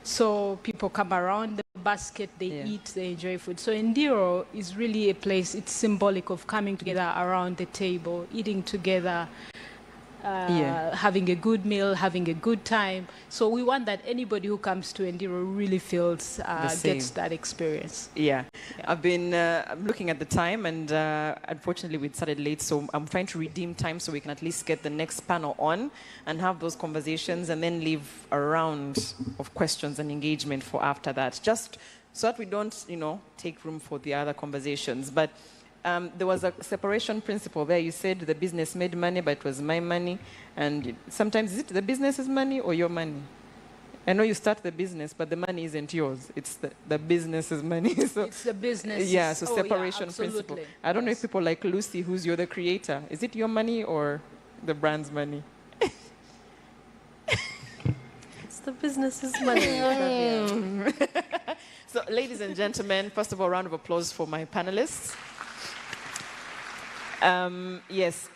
So people come around the basket, they eat, they enjoy food. So Endiro is really a place, it's symbolic of coming together around the table, eating together, having a good meal, having a good time. So we want that anybody who comes to Endiro really feels, gets that experience. I've been I'm looking at the time, and unfortunately we started late, so I'm trying to redeem time so we can at least get the next panel on and have those conversations and then leave a round of questions and engagement for after that, just so that we don't, take room for the other conversations. But there was a separation principle there. You said the business made money, but it was my money. And sometimes, is it the business's money or your money? I know you start the business, but the money isn't yours. It's the business's money. So it's the business. Yeah, so separation principle. I don't know if people like Lucy, you're the creator. Is it your money or the brand's money? It's the business's money. So, ladies and gentlemen, first of all, round of applause for my panelists. Yes,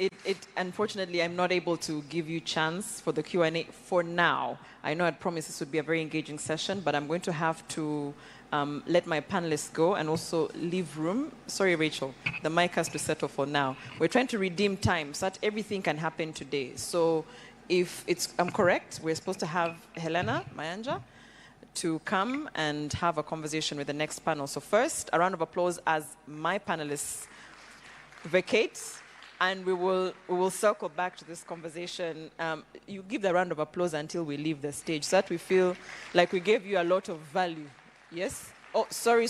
unfortunately, I'm not able to give you chance for the Q&A for now. I know I'd promised this would be a very engaging session, but I'm going to have to let my panelists go and also leave room. Sorry, Rachel, the mic has to settle for now. We're trying to redeem time so that everything can happen today. So if I'm correct, we're supposed to have Helena Mayanja to come and have a conversation with the next panel. So first, a round of applause as my panelists vacate, and we will circle back to this conversation. You give the round of applause until we leave the stage, so that we feel like we gave you a lot of value. Yes? Oh, sorry.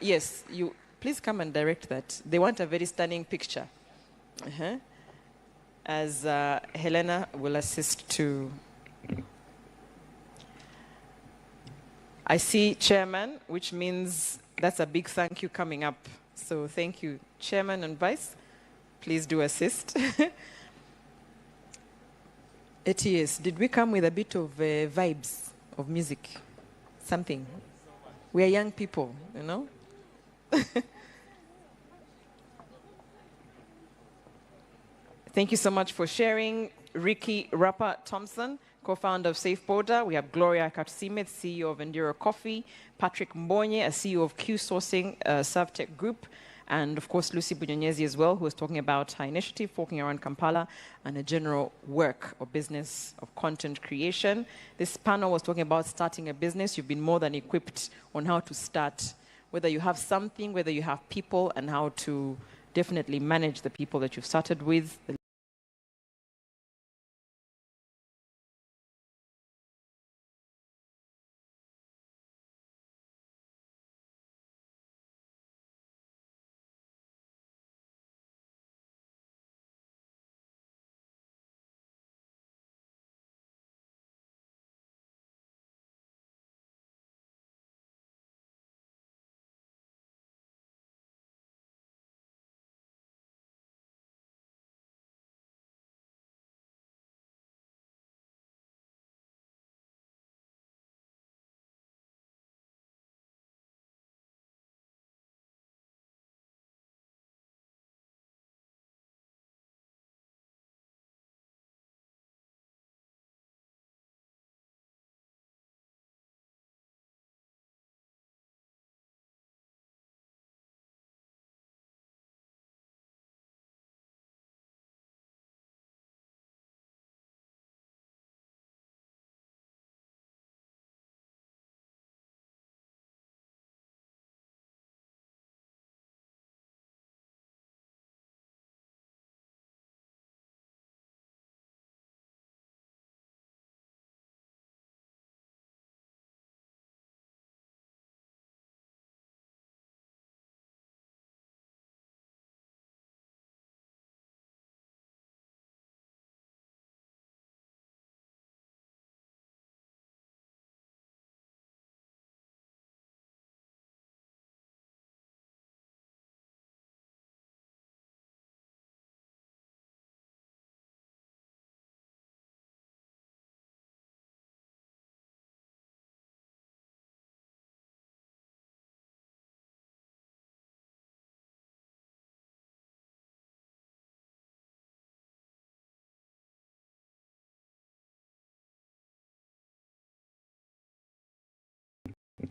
Yes, you please come and direct that. They want a very stunning picture. As Helena will assist to. I see chairman, which means that's a big thank you coming up. So thank you, Chairman and Vice. Please do assist. ATS, did we come with a bit of vibes of music? Something? We are young people, Thank you so much for sharing. Ricky Rapper Thompson, co-founder of Safe Border. We have Gloria Katsimet, CEO of Enduro Coffee. Patrick Mbonye, a CEO of Q Sourcing, Savtech Group. and of course Lucy Bunyonyezi as well, who was talking about her initiative, walking around Kampala, and a general work or business of content creation. This panel was talking about starting a business. You've been more than equipped on how to start, whether you have something, whether you have people, and how to definitely manage the people that you've started with.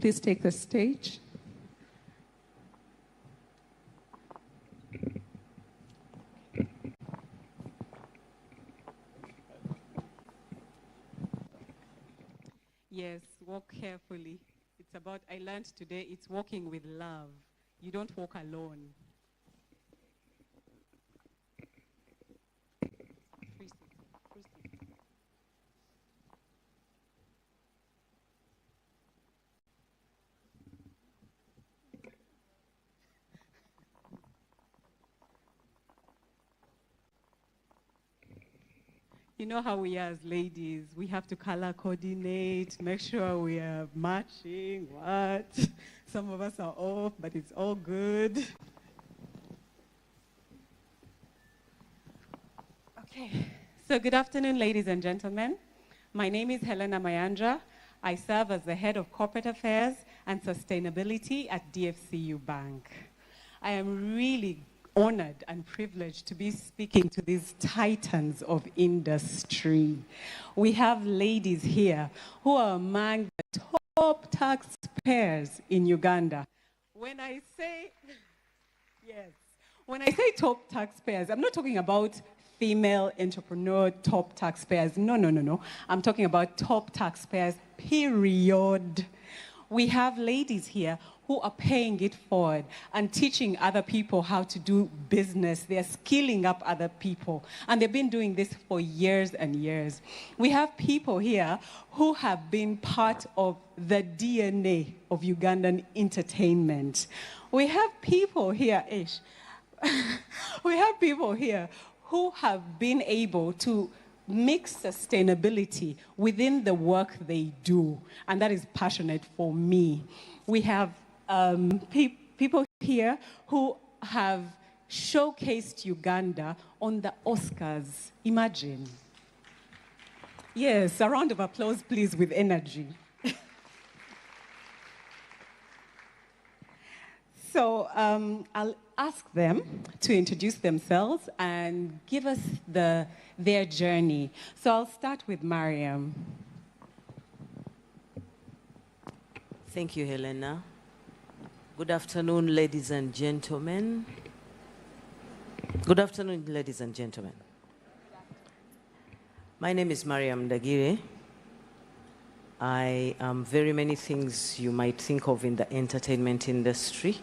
Please take the stage. Yes, walk carefully. It's about, I learned today, it's walking with love. You don't walk alone. You know how we are as ladies, we have to color coordinate, make sure we are matching, what? Some of us are off, but it's all good. Okay, so good afternoon, ladies and gentlemen. My name is Helena Mayanja. I serve as the Head of Corporate Affairs and Sustainability at DFCU Bank. I am really honored and privileged to be speaking to these titans of industry. We have ladies here who are among the top taxpayers in Uganda. When I say, yes, when I say top taxpayers, I'm not talking about female entrepreneur top taxpayers. No, no, no, no. I'm talking about top taxpayers, period. We have ladies here who are paying it forward and teaching other people how to do business. They're skilling up other people. And they've been doing this for years and years. We have people here who have been part of the DNA of Ugandan entertainment. We have people here, we have people here who have been able to mix sustainability within the work they do. And that is passionate for me. We have people here who have showcased Uganda on the Oscars. Imagine. Yes, a round of applause, please, with energy. So I'll ask them to introduce themselves and give us their journey. So I'll start with Mariam. Thank you, Helena. Good afternoon, ladies and gentlemen. Good afternoon, ladies and gentlemen. My name is Mariam Dagire. I am very many things you might think of in the entertainment industry.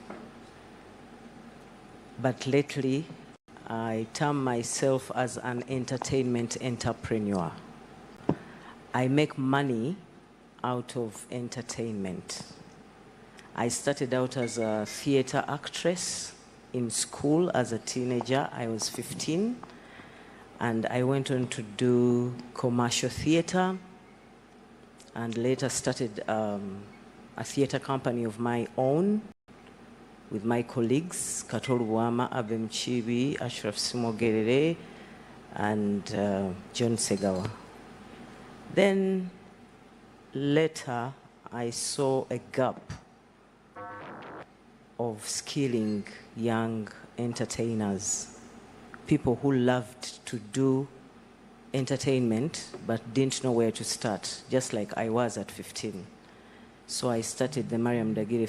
But lately, I term myself as an entertainment entrepreneur. I make money out of entertainment. I started out as a theater actress in school as a teenager. I was 15, and I went on to do commercial theater, and later started a theater company of my own with my colleagues, Katol Wama, Abem Chibi, Ashraf Simogerere, and John Segawa. Then later, I saw a gap of skilling young entertainers, people who loved to do entertainment but didn't know where to start, just like I was at 15. So I started the Mariam Dagire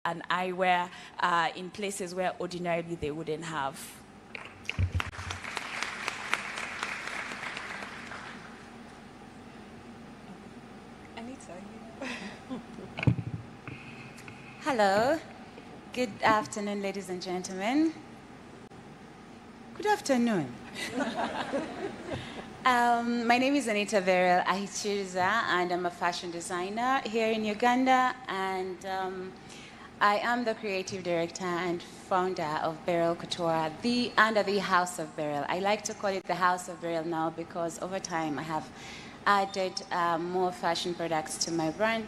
and eyewear in places where ordinarily they wouldn't have. Hello. Good afternoon, ladies and gentlemen. Good afternoon. My name is Anita Beryl Ahichiriza, and I'm a fashion designer here in Uganda, and I am the creative director and founder of Beryl Couture, under the House of Beryl. I like to call it the House of Beryl now because over time I have added more fashion products to my brand.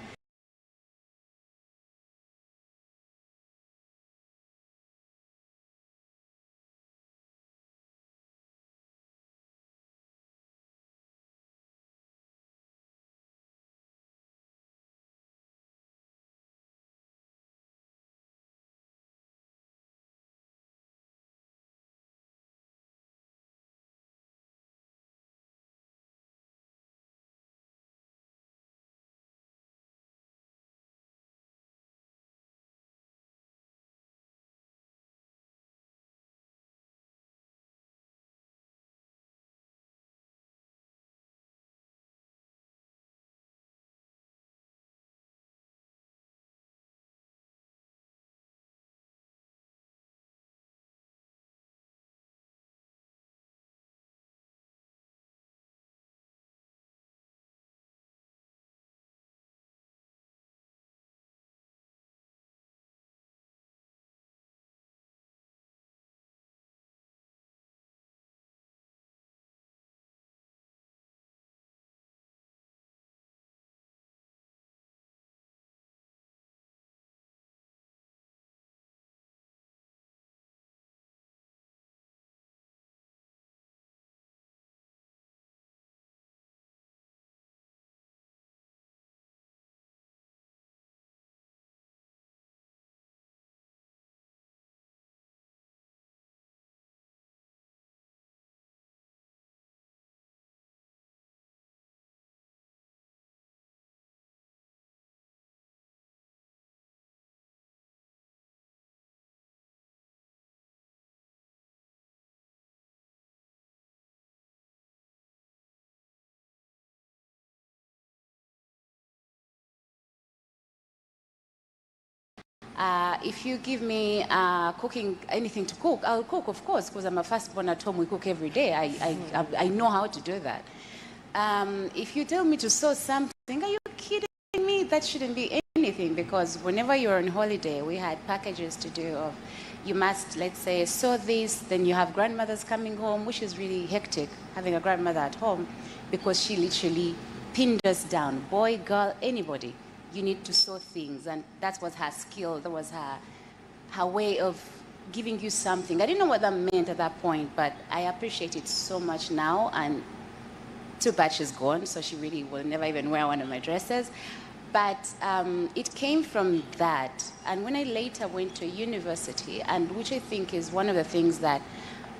If you give me cooking, anything to cook, I'll cook, of course, because I'm a firstborn at home. We cook every day. I know how to do that. If you tell me to sew something, are you kidding me? That shouldn't be anything, because whenever you're on holiday, we had packages to do of, you must, let's say, sew this, then you have grandmothers coming home, which is really hectic, having a grandmother at home, because she literally pinned us down, boy, girl, anybody. You need to sew things, and that was her skill. That was her way of giving you something. I didn't know what that meant at that point, but I appreciate it so much now, and too bad she's gone, so she really will never even wear one of my dresses. But it came from that. And when I later went to university, and which I think is one of the things that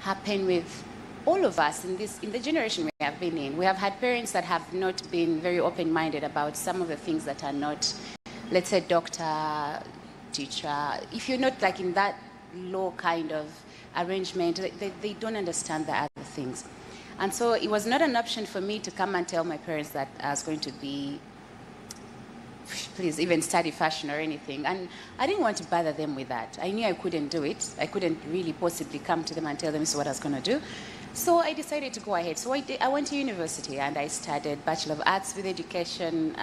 happened with all of us in the generation we have been in, we have had parents that have not been very open-minded about some of the things that are not, let's say, doctor, teacher. If you're not like in that low kind of arrangement, they don't understand the other things. And so it was not an option for me to come and tell my parents that I was going to be, please, even study fashion or anything. And I didn't want to bother them with that. I knew I couldn't do it. I couldn't really possibly come to them and tell them this is what I was going to do. So I decided to go ahead. So I went to university and I studied Bachelor of Arts with Education,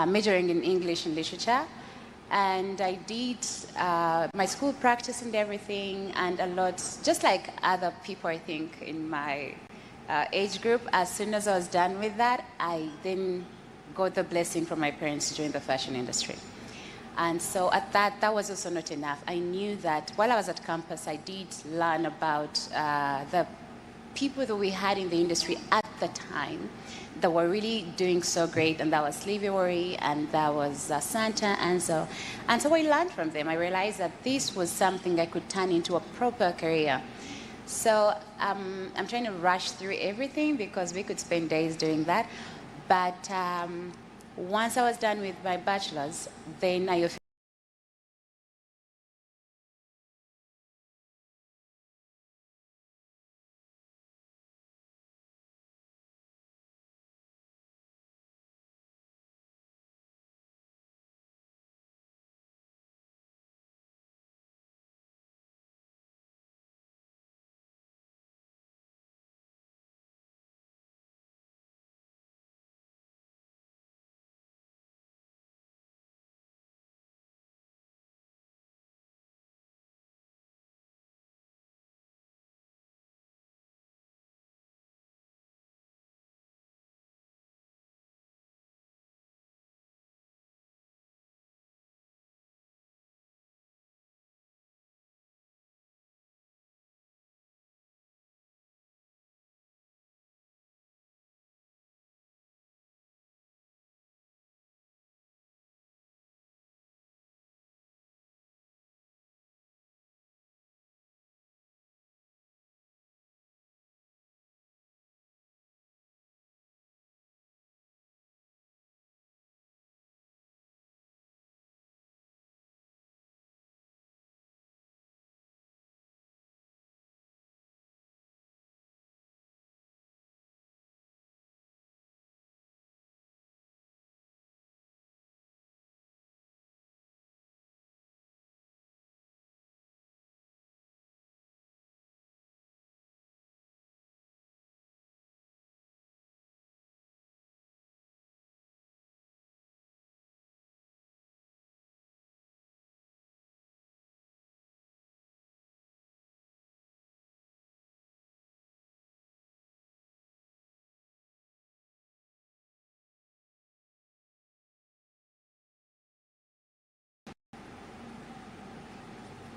majoring in English and Literature. And I did my school practice and everything, and a lot, just like other people, I think, in my age group. As soon as I was done with that, I then got the blessing from my parents to join the fashion industry. And so at that was also not enough. I knew that while I was at campus, I did learn about the people that we had in the industry at the time that were really doing so great, and that was Slivery, and that was Santa, and so I learned from them. I realized that this was something I could turn into a proper career. So I'm trying to rush through everything because we could spend days doing that. But once I was done with my bachelor's, then I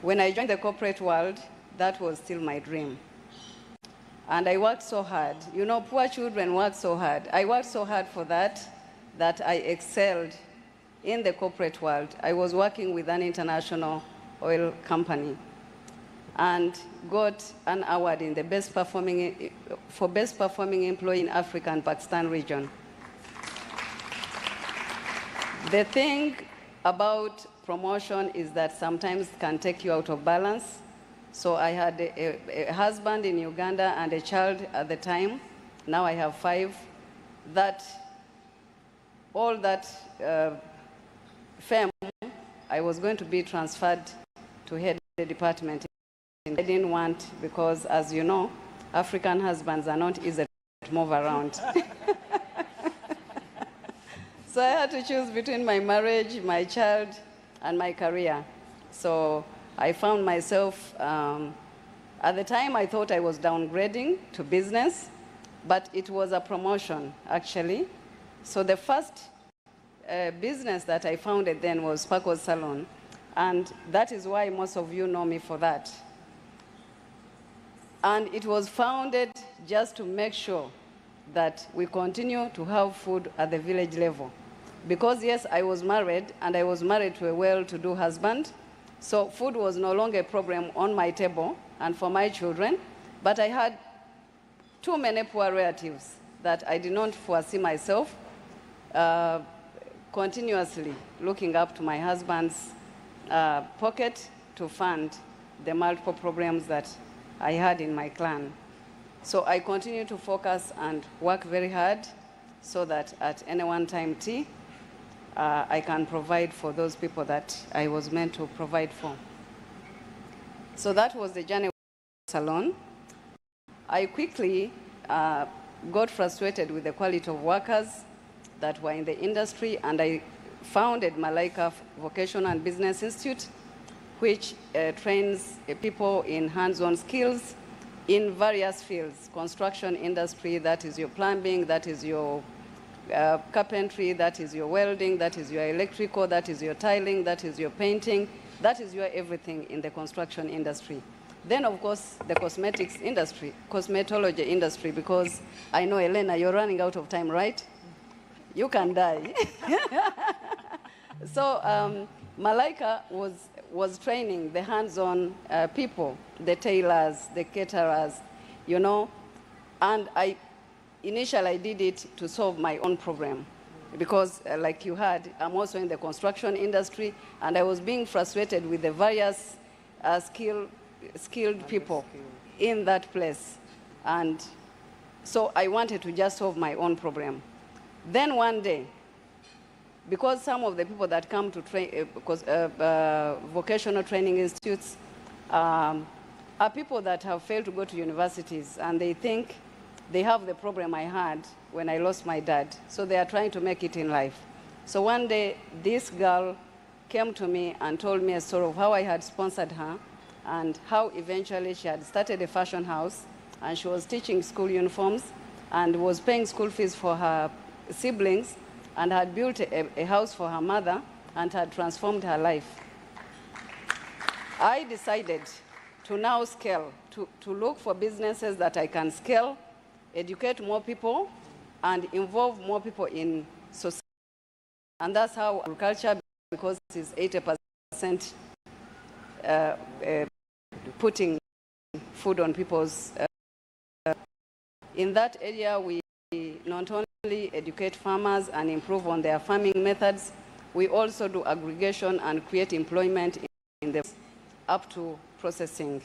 When I joined the corporate world, that was still my dream. And I worked so hard. You know, poor children work so hard. I worked so hard for that I excelled in the corporate world. I was working with an international oil company and got an award in the best performing employee in Africa and Pakistan region. The thing about promotion is that sometimes it can take you out of balance. So I had a husband in Uganda and a child at the time. Now I have 5. All that fame I was going to be transferred to head the department. I didn't want, because as you know, African husbands are not easy to move around. So I had to choose between my marriage, my child, and my career. So I found myself, at the time I thought I was downgrading to business, but it was a promotion, actually. So the first business that I founded then was Sparkle's Salon, and that is why most of you know me for that. And it was founded just to make sure that we continue to have food at the village level. Because yes, I was married, and I was married to a well-to-do husband, so food was no longer a problem on my table and for my children, but I had too many poor relatives that I did not foresee myself continuously looking up to my husband's pocket to fund the multiple programs that I had in my clan. So I continue to focus and work very hard so that at any one time I can provide for those people that I was meant to provide for. So that was the journey of the salon. I quickly got frustrated with the quality of workers that were in the industry, and I founded Malaika Vocational and Business Institute, which trains people in hands-on skills in various fields: construction industry, that is your plumbing, that is your carpentry, that is your welding, that is your electrical, that is your tiling, that is your painting, that is your everything in the construction industry. Then, of course, the cosmetics industry, cosmetology industry, because I know, Elena, you're running out of time, right? You can die. So Malaika was training the hands-on people, the tailors, the caterers, you know, and initially I did it to solve my own problem, because like you heard, I'm also in the construction industry, and I was being frustrated with the various skilled people in that place. And so I wanted to just solve my own problem. Then one day, because some of the people that come to train, vocational training institutes are people that have failed to go to universities, and they think they have the problem I had when I lost my dad, so they are trying to make it in life. So one day, this girl came to me and told me a story of how I had sponsored her, and how eventually she had started a fashion house, and she was teaching school uniforms, and was paying school fees for her siblings, and had built a house for her mother, and had transformed her life. I decided to now scale, to look for businesses that I can scale, educate more people, and involve more people in society. And that's how agriculture, because it is 80% putting food on people's. In that area, we not only educate farmers and improve on their farming methods, we also do aggregation and create employment in the up to processing.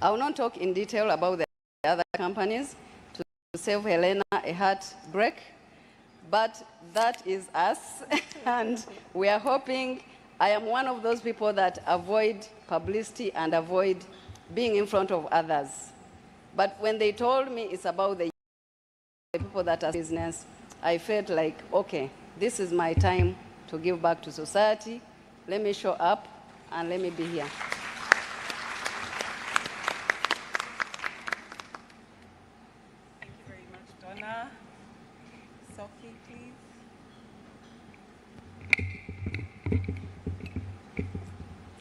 I will not talk in detail about the other companies to save Helena a heartbreak, but that is us, and we are hoping. I am one of those people that avoid publicity and avoid being in front of others. But when they told me it's about the people that are business, I felt like, okay, this is my time to give back to society. Let me show up and let me be here. Thank you very much, Donna. Sophie, please.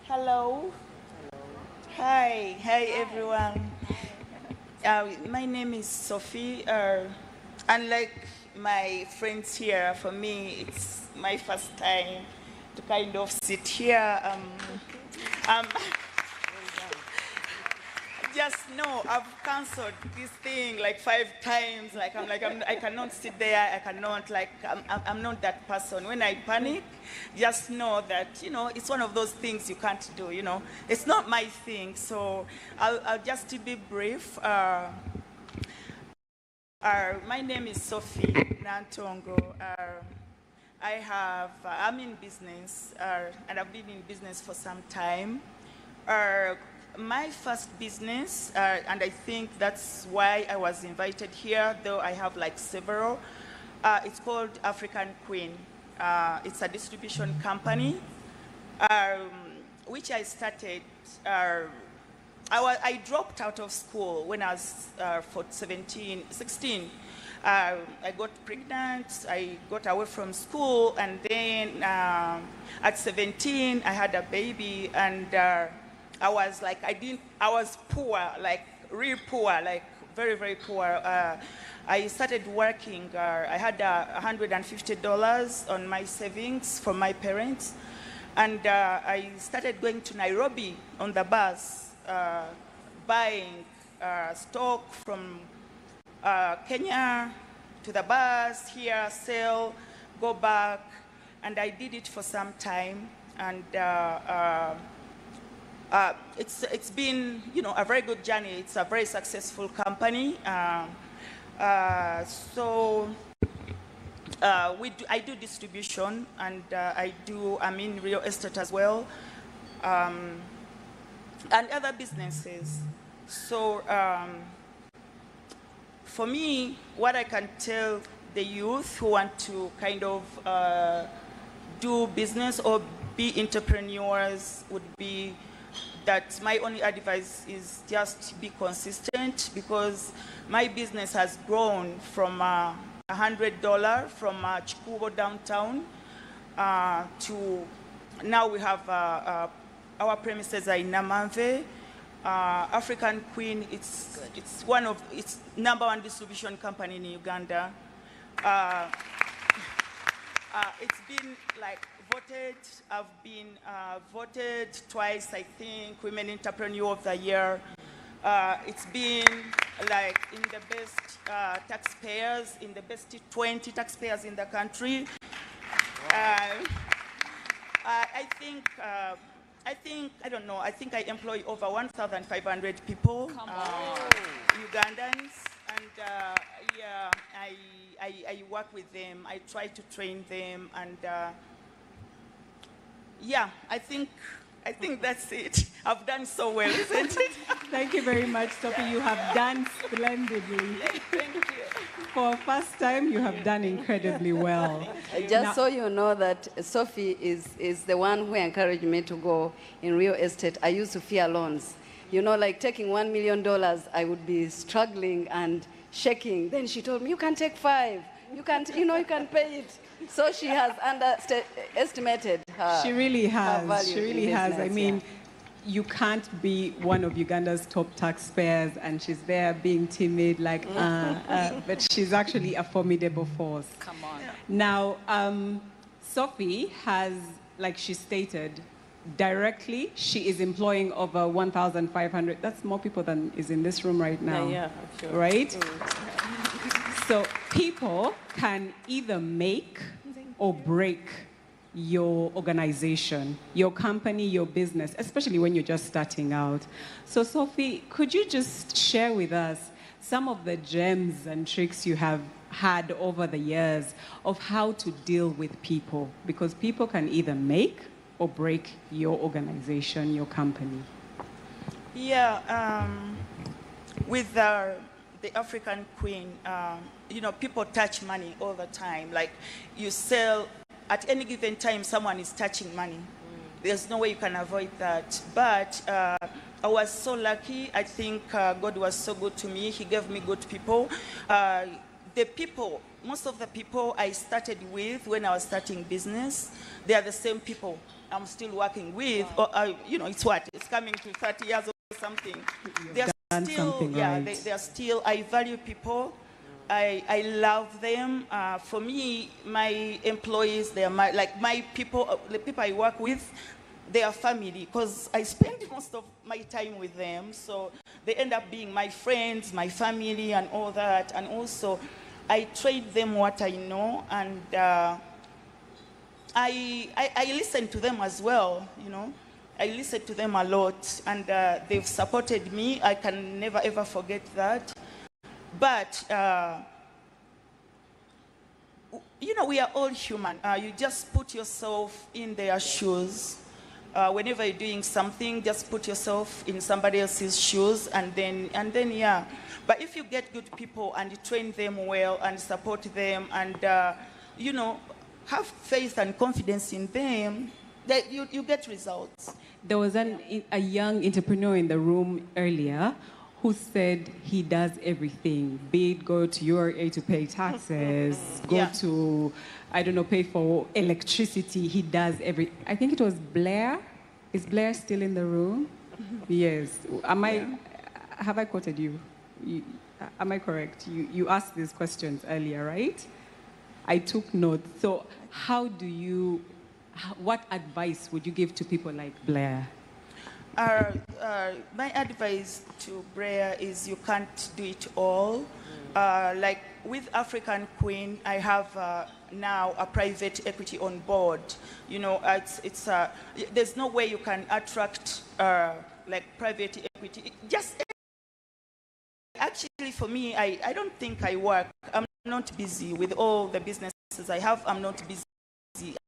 Hello. Hi. Hi, everyone. My name is Sophie. Unlike my friends here, for me, it's my first time to kind of sit here. Just know I've cancelled this thing like 5 times. I cannot sit there. I cannot, I'm not that person. When I panic, just know that, it's one of those things you can't do, It's not my thing, so I'll just be brief. My name is Sophie Nantongo. I'm in business, and I've been in business for some time. My first business, and I think that's why I was invited here, though I have like several, it's called African Queen. It's a distribution company, which I started. I dropped out of school when I was 16. I got pregnant, I got away from school, and then at 17, I had a baby, and I was like, I was poor, like real poor, like very, very poor. I started working, I had $150 on my savings from my parents, and I started going to Nairobi on the bus, buying stock from Kenya to the bus, here, sell, go back, and I did it for some time, and it's been, you know, a very good journey. It's a very successful company. I do distribution, and I'm in real estate as well, and other businesses. So for me, what I can tell the youth who want to kind of do business or be entrepreneurs would be that my only advice is just be consistent, because my business has grown from $100 from Chikubo downtown to now we have our premises are in Namamve. African Queen, it's #1 distribution company in Uganda. It's been like voted. I've been voted twice, I think, Women Entrepreneur of the Year. It's been like in the best taxpayers, in the best 20 taxpayers in the country. I don't know, I think I employ over 1,500 people, Ugandans, and yeah, I work with them, I try to train them, and yeah, I think that's it. I've done so well, isn't it? Thank you very much, Sophie. You have done splendidly. Thank you. For a first time, you have done incredibly well. Just so you know that Sophie is the one who encouraged me to go in real estate. I used to fear loans. You know, like taking $1 million, I would be struggling and shaking. Then she told me, you can take 5. You can pay it. So she has underestimated her. She really has. Her value She really in has. business, I mean, yeah. You can't be one of Uganda's top taxpayers and she's there being timid, like, but she's actually a formidable force. Come on. Yeah. Now, Sophie has, like she stated, directly, she is employing over 1,500. That's more people than is in this room right now. Yeah, sure. Right? So people can either make or break your organization, your company, your business, especially when you're just starting out. So Sophie, could you just share with us some of the gems and tricks you have had over the years of how to deal with people? Because people can either make or break your organization, your company. Yeah, with the African Queen, you know, people touch money all the time. Like, you sell, at any given time, someone is touching money. There's no way you can avoid that. But I was so lucky. I think God was so good to me. He gave me good people. Most of the people I started with when I was starting business, they are the same people I'm still working with. Wow. Or, you know, it's coming to 30 years or something. They are still, right. They are still, I value people. I love them. For me, my employees, they are my people, the people I work with, they are family, because I spend most of my time with them. So they end up being my friends, my family, and all that. And also, I trade them what I know, and I listen to them as well, you know. I listen to them a lot, and they've supported me. I can never, ever forget that. But you know, we are all human. You just put yourself in their shoes. Whenever you're doing something, just put yourself in somebody else's shoes, and then, yeah. But if you get good people and you train them well and support them and, you know, have faith and confidence in them, that you get results. There was a young entrepreneur in the room earlier who said he does everything, be it go to URA to pay taxes, go to, I don't know, pay for electricity. He does I think it was Blair. Is Blair still in the room? Yes. Have I quoted you? Am I correct? You asked these questions earlier, right? I took notes. So what advice would you give to people like Blair? My advice to Blair is you can't do it all. Like with African Queen, I have now a private equity on board. You know, there's no way you can attract like private equity. Actually, for me, I don't think I work. I'm not busy with all the businesses I have. I'm not busy.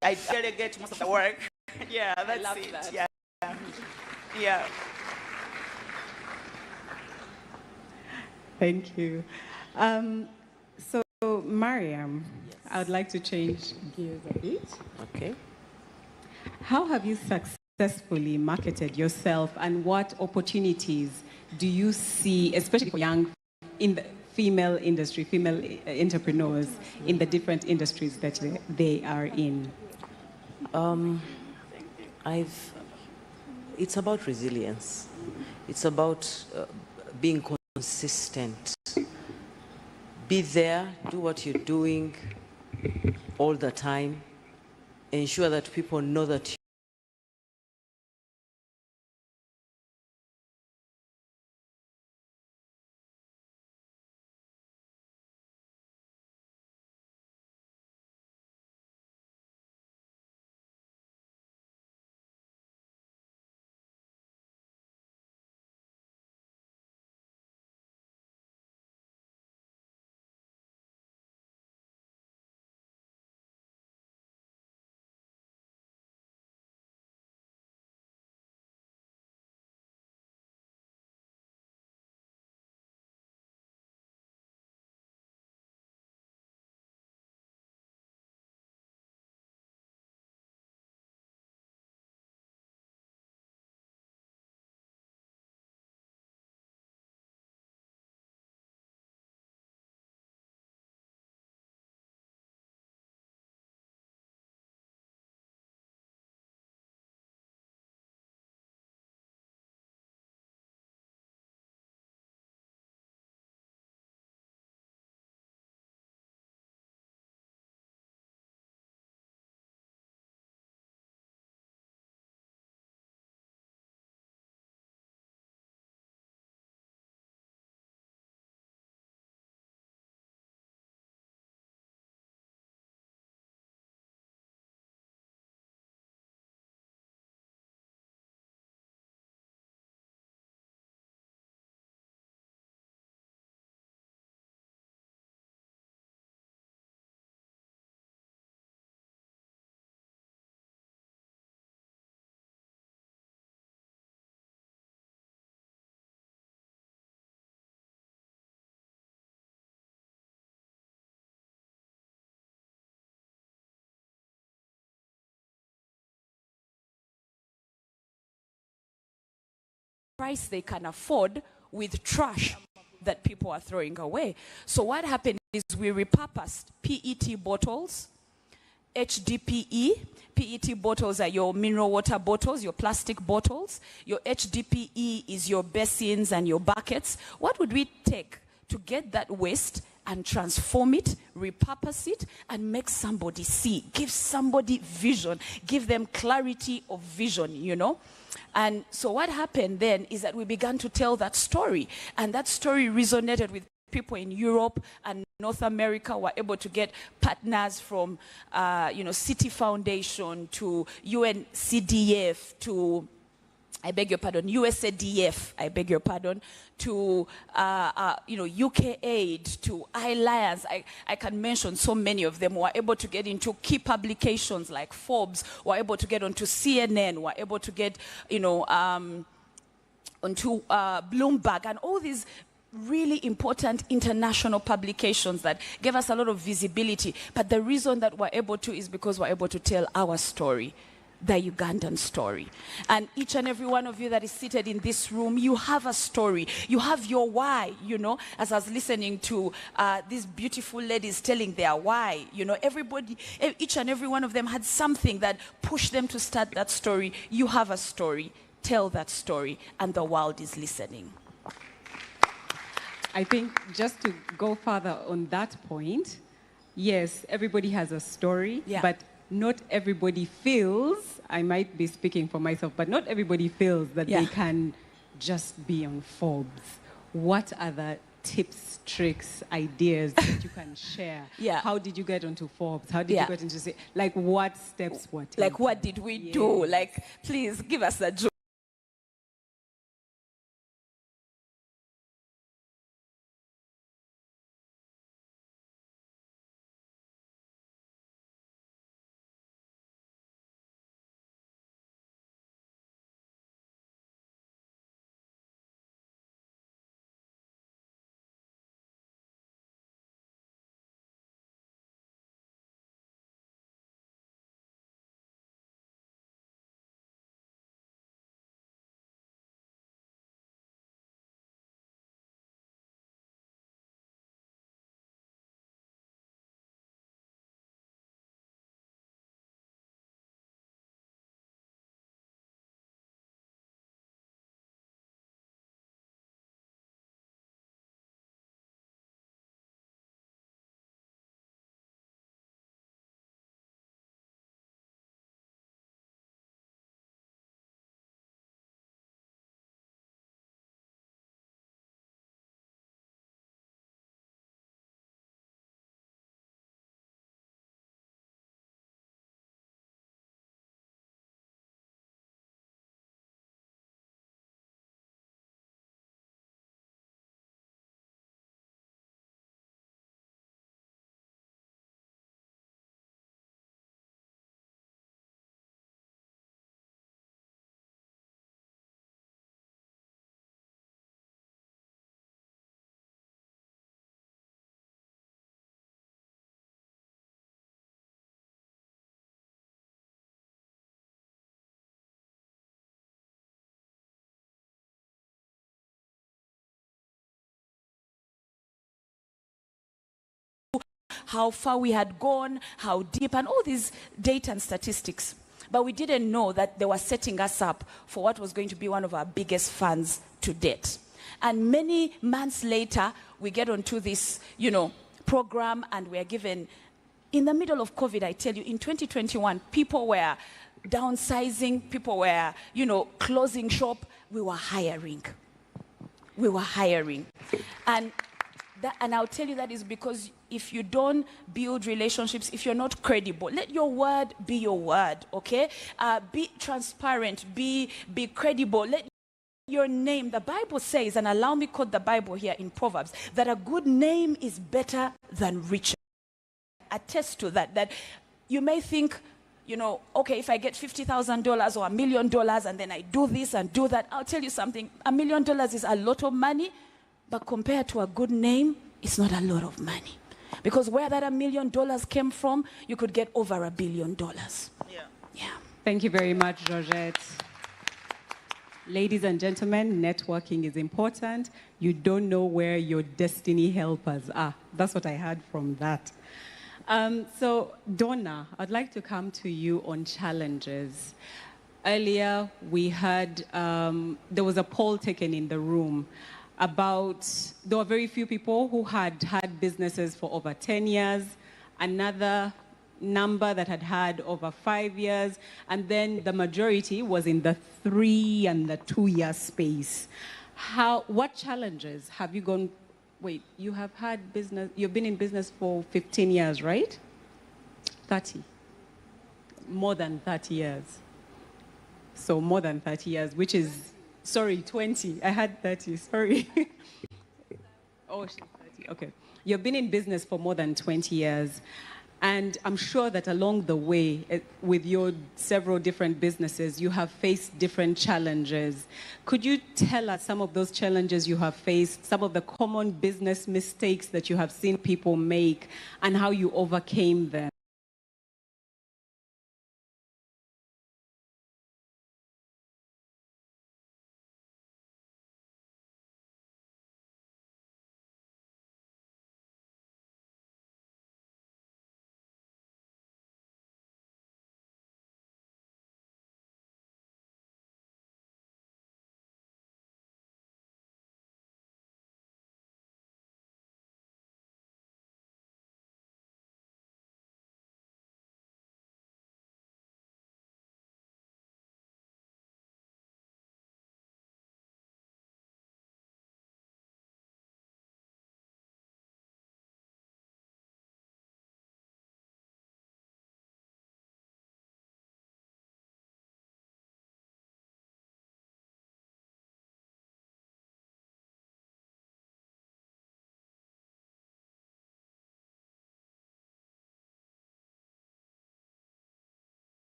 I delegate most of the work. Yeah, that's it. That. Yeah. Yeah. Thank you. So, Mariam, yes. I would like to change gears a bit. Okay. How have you successfully marketed yourself, and what opportunities do you see, especially for young in the female industry, female entrepreneurs in the different industries that they are in? It's about resilience. It's about being consistent. Be there, do what you're doing all the time. Ensure that people know that price they can afford with trash that people are throwing away. So what happened is we repurposed PET bottles, HDPE. PET bottles are your mineral water bottles, your plastic bottles. Your HDPE is your basins and your buckets. What would we take to get that waste and transform it, repurpose it, and make somebody see, give somebody vision, give them clarity of vision, you know? And so what happened then is that we began to tell that story, and that story resonated with people in Europe and North America. Were able to get partners from, City Foundation to UNCDF to I beg your pardon, USADF, I beg your pardon, to UK Aid, to iLions. I can mention so many of them who are able to get into key publications like Forbes, who are able to get onto CNN, who are able to get, onto Bloomberg, and all these really important international publications that gave us a lot of visibility. But the reason that we're able to is because we're able to tell our story, the Ugandan story. And each and every one of you that is seated in this room, you have a story. You have your why, As I was listening to these beautiful ladies telling their why, everybody, each and every one of them had something that pushed them to start that story. You have a story. Tell that story, and the world is listening. I think just to go further on that point, yes, everybody has a story, but not everybody feels, I might be speaking for myself, but not everybody feels that they can just be on Forbes. What are the tips, tricks, ideas that you can share? How did you get onto Forbes? How did you get into, like, what steps were taken? Like, what did we do? Like, please give us a joke. How far we had gone, how deep, and all these data and statistics. But we didn't know that they were setting us up for what was going to be one of our biggest funds to date. And many months later, we get onto this, program, and we are given, in the middle of COVID, I tell you, in 2021, people were downsizing, people were, closing shop. We were hiring. And I'll tell you that is because if you don't build relationships, if you're not credible, let your word be your word, okay? Be transparent, be credible. Let your name, the Bible says, and allow me quote the Bible here in Proverbs, that a good name is better than riches. Attest to that you may think, okay, if I get $50,000 or $1 million and then I do this and do that, I'll tell you something, $1 million is a lot of money, but compared to a good name, it's not a lot of money. Because where that $1 million came from, you could get over $1 billion. Yeah. Thank you very much, Georgette. Ladies and gentlemen, networking is important. You don't know where your destiny helpers are. That's what I heard from that. So, Donna, I'd like to come to you on challenges. Earlier, we heard there was a poll taken in the room about, there were very few people who had had businesses for over 10 years, another number that had over 5 years, and then the majority was in the 3 and the 2 year space. What challenges have you gone, you have had business, you've been in business for 15 years, right? 30, more than 30 years. so more than 30 years, which is, sorry, 20. I had 30, sorry. Oh, she's 30, okay. You've been in business for more than 20 years. And I'm sure that along the way, with your several different businesses, you have faced different challenges. Could you tell us some of those challenges you have faced, some of the common business mistakes that you have seen people make, and how you overcame them?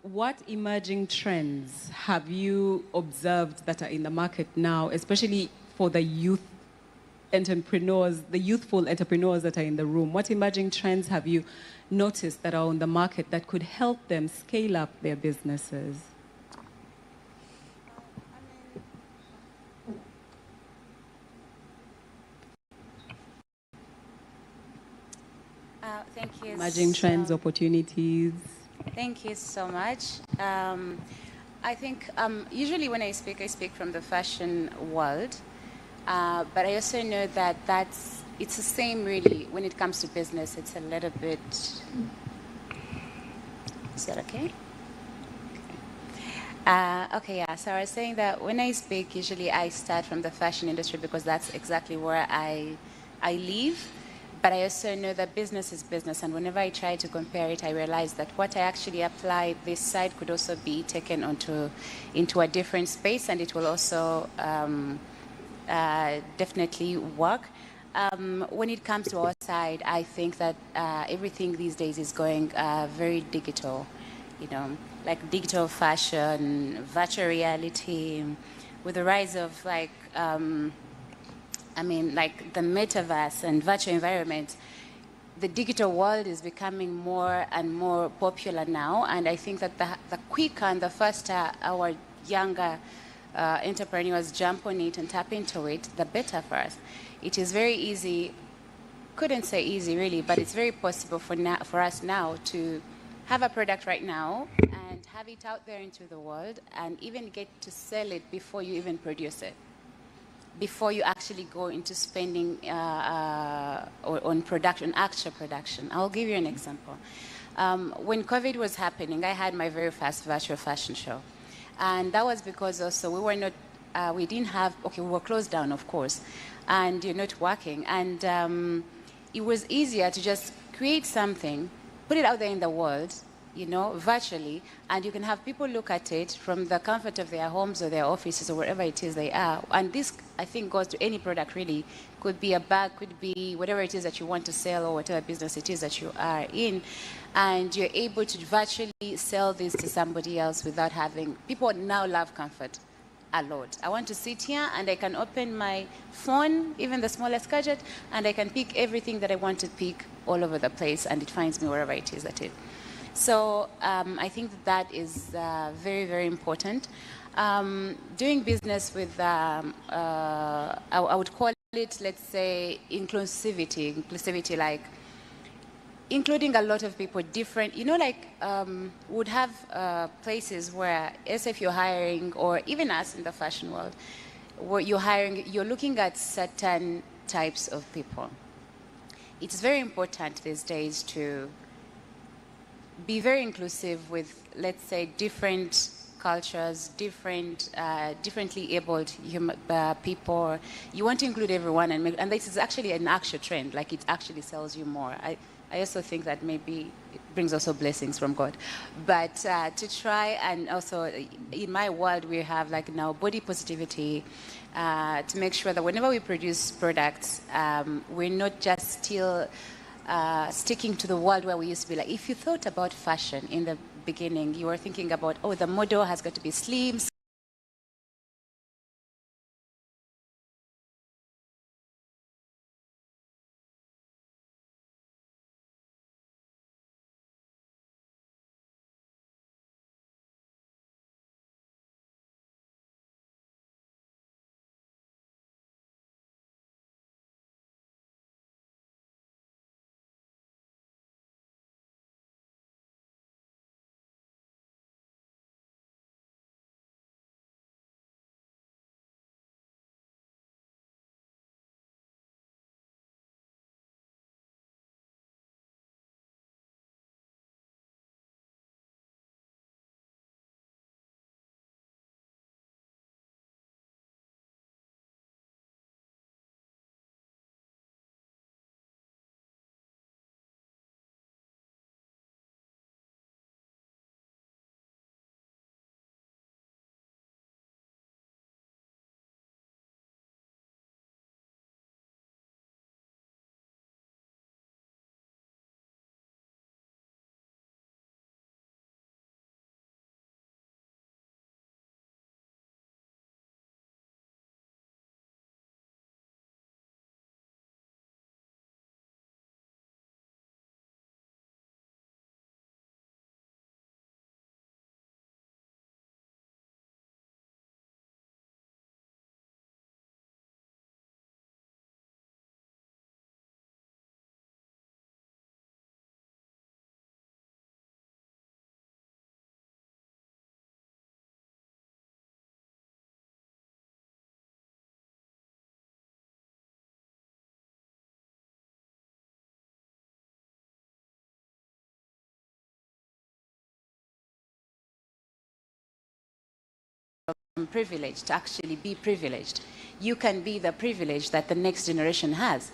What emerging trends have you observed that are in the market now, especially for the youth entrepreneurs, the youthful entrepreneurs that are in the room? What emerging trends have you noticed that are on the market that could help them scale up their businesses? Thank you. Emerging trends, opportunities. Thank you so much. I think usually when I speak from the fashion world, but I also know that it's the same really when it comes to business. It's a little bit. Is that okay? Okay, yeah. So I was saying that when I speak, usually I start from the fashion industry because that's exactly where I live. But I also know that business is business, and whenever I try to compare it, I realize that what I actually apply this side could also be taken into a different space, and it will also definitely work. When it comes to our side, I think that everything these days is going very digital, you know, like digital fashion, virtual reality, with the rise of like the metaverse and virtual environment, the digital world is becoming more and more popular now. And I think that the quicker and the faster our younger entrepreneurs jump on it and tap into it, the better for us. It is very easy, couldn't say easy really, but it's very possible for us now to have a product right now and have it out there into the world and even get to sell it before you even produce it, before you actually go into spending on production, actual production. I'll give you an example. When COVID was happening, I had my very first virtual fashion show. And that was because also we were closed down, of course, and you're not working. And it was easier to just create something, put it out there in the world, you know, virtually, and you can have people look at it from the comfort of their homes or their offices or wherever it is they are. And this, I think, goes to any product really. Could be a bag, could be whatever it is that you want to sell or whatever business it is that you are in. And you're able to virtually sell this to somebody else without having... People now love comfort. a lot. I want to sit here and I can open my phone, even the smallest gadget, and I can pick everything that I want to pick all over the place, and it finds me wherever it is that it. So I think that is very, very important. Doing business with, I would call it, let's say, inclusivity, like including a lot of people different, like would have places where, as if you're hiring, or even us in the fashion world, where you're hiring, you're looking at certain types of people. It's very important these days to be very inclusive with, let's say, different cultures, differently abled people. You want to include everyone, and this is actually an actual trend. Like, it actually sells you more. I also think that maybe it brings also blessings from God. But to try, and also in my world, we have like now body positivity, to make sure that whenever we produce products, we're not just still sticking to the world where we used to be. Like, if you thought about fashion in the beginning, you were thinking about, oh, the model has got to be slim, privileged to actually be privileged. You can be the privilege that the next generation has.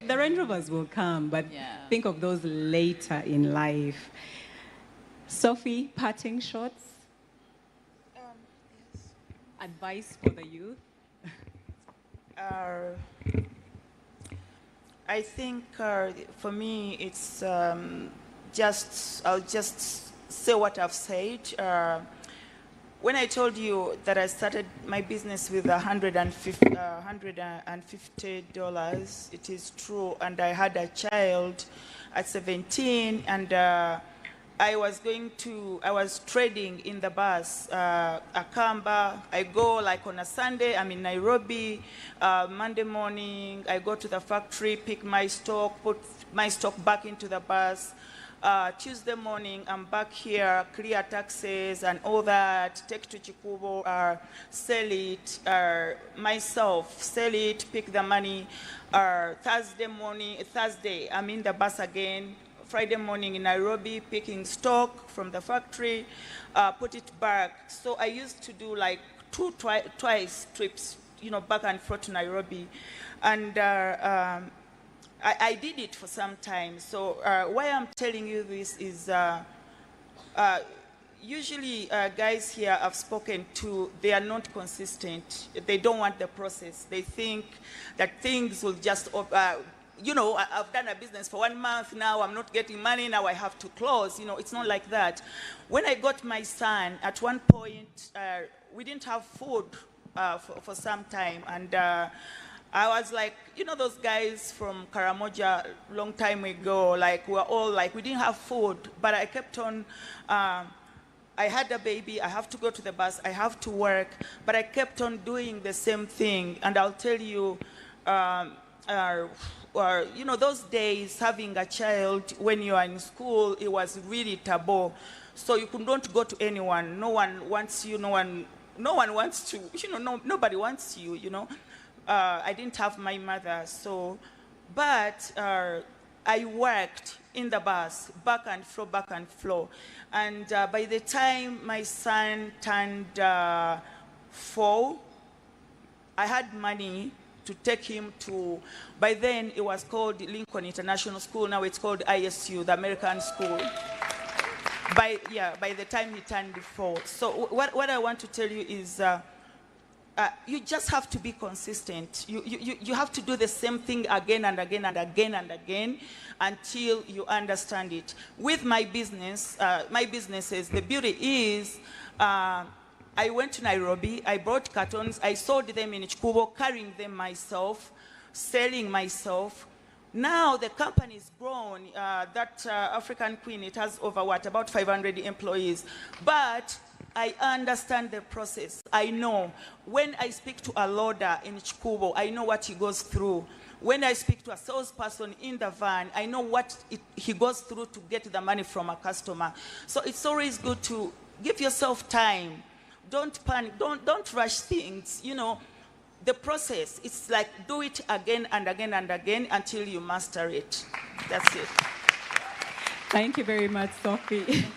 the Range Rovers will come, but think of those later in life. Sophie, parting shots? Yes. Advice for the youth? I think for me, it's I'll just say what I've said. When I told you that I started my business with $150, it is true. And I had a child at 17, and I was trading in the bus, Akamba. I go like on a Sunday, I'm in Nairobi. Monday morning, I go to the factory, pick my stock, put my stock back into the bus. Tuesday morning, I'm back here, clear taxes and all that, take to Chikubo, sell it myself, sell it, pick the money. Thursday, I'm in the bus again. Friday morning in Nairobi, picking stock from the factory, put it back. So I used to do like twice trips, back and forth to Nairobi. And I did it for some time. So why I'm telling you this is usually guys here I've spoken to, they are not consistent. They don't want the process. They think that things will just, I've done a business for 1 month, now I'm not getting money, now I have to close. It's not like that. When I got my son, at one point, we didn't have food for some time. And I was like, those guys from Karamoja long time ago, like we're all like, we didn't have food, but I kept on, I had a baby, I have to go to the bus, I have to work, but I kept on doing the same thing. And I'll tell you, those days, having a child when you are in school, it was really taboo. So you couldn't go to anyone. No one wants you, no one wants to, nobody wants you, I didn't have my mother, but I worked in the bus, back and flow. And by the time my son turned 4, I had money to take him to, by then it was called Lincoln International School, now it's called ISU, the American school. By the time he turned 4. So what I want to tell you is, you just have to be consistent. You have to do the same thing again and again and again and again until you understand it. With my businesses, the beauty is, I went to Nairobi, I brought cartons, I sold them in Chikubo, carrying them myself, selling myself. Now the company's grown, that African Queen, it has over about 500 employees. But I understand the process. I know. When I speak to a loader in Chikubo, I know what he goes through. When I speak to a salesperson in the van, I know what he goes through to get the money from a customer. So it's always good to give yourself time. Don't panic. Don't rush things. The process, it's like do it again and again and again until you master it. That's it. Thank you very much, Sophie.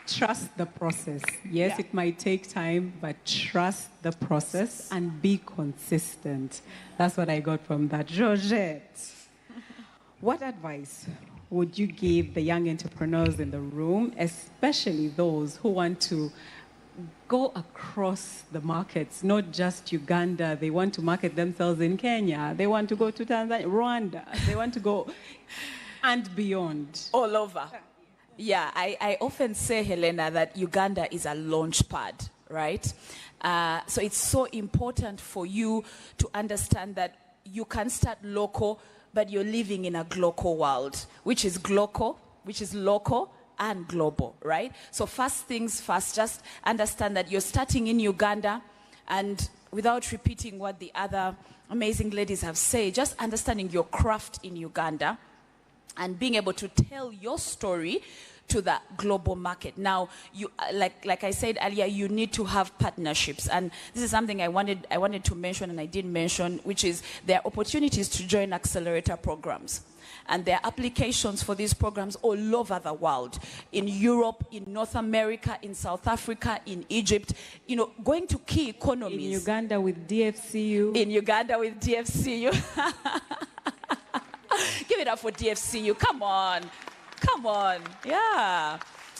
Trust the process. Yes, it might take time, but trust the process and be consistent. That's what I got from that. Georgette, what advice would you give the young entrepreneurs in the room, especially those who want to go across the markets, not just Uganda? They want to market themselves in Kenya. They want to go to Tanzania, Rwanda. They want to go and beyond. All over. Yeah, I often say, Helena, that Uganda is a launch pad, right? So it's so important for you to understand that you can start local, but you're living in a global world, which is local and global, right? So first things first, just understand that you're starting in Uganda, and without repeating what the other amazing ladies have said, just understanding your craft in Uganda and being able to tell your story to the global market. Now, you, like I said earlier, you need to have partnerships, and this is something I wanted to mention, and I did mention, which is there are opportunities to join accelerator programs. And there are applications for these programs all over the world, in Europe, in North America, in South Africa, in Egypt, going to key economies. In Uganda with DFCU. In Uganda with DFCU. it up for DFCU. Come on. Come on. Yeah.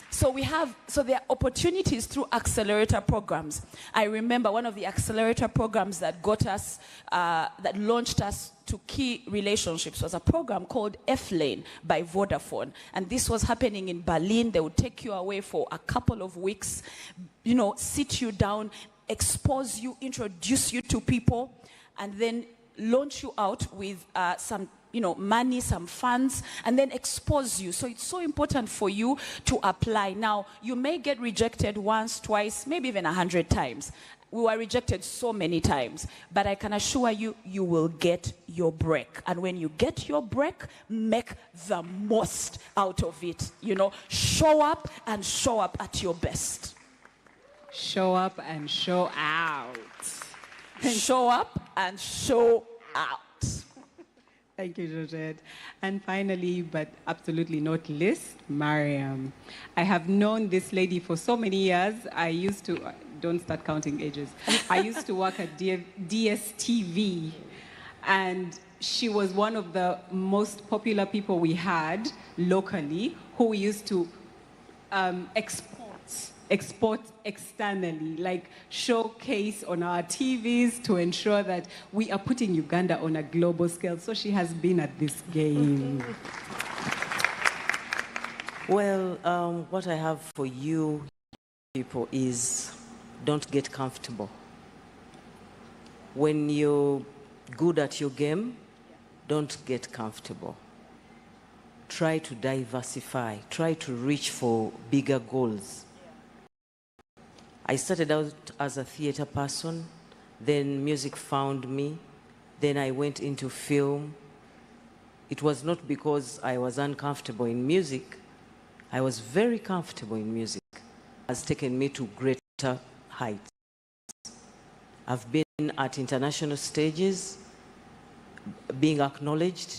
So there are opportunities through accelerator programs. I remember one of the accelerator programs that got us, that launched us to key relationships was a program called F-Lane by Vodafone. And this was happening in Berlin. They would take you away for a couple of weeks, you know, sit you down, expose you, introduce you to people, and then launch you out with some, you know, money, some funds, and then expose you. So it's so important for you to apply. Now, you may get rejected once, twice, maybe even 100 times. We were rejected so many times, but I can assure you, you will get your break. And when you get your break, make the most out of it. You know, show up and show up at your best. Show up and show out. Show up and show out. Thank you, Georgette. And finally, but absolutely not least, Mariam. I have known this lady for so many years. I used to, don't start counting ages. I used to work at DSTV, and she was one of the most popular people we had locally, who we used to export externally, like showcase on our TVs to ensure that we are putting Uganda on a global scale. So she has been at this game. Well, what I have for you people is don't get comfortable. When you're good at your game, don't get comfortable. Try to diversify. Try to reach for bigger goals. I started out as a theater person, then music found me, then I went into film. It was not because I was uncomfortable in music. I was very comfortable in music. It has taken me to greater heights. I've been at international stages, being acknowledged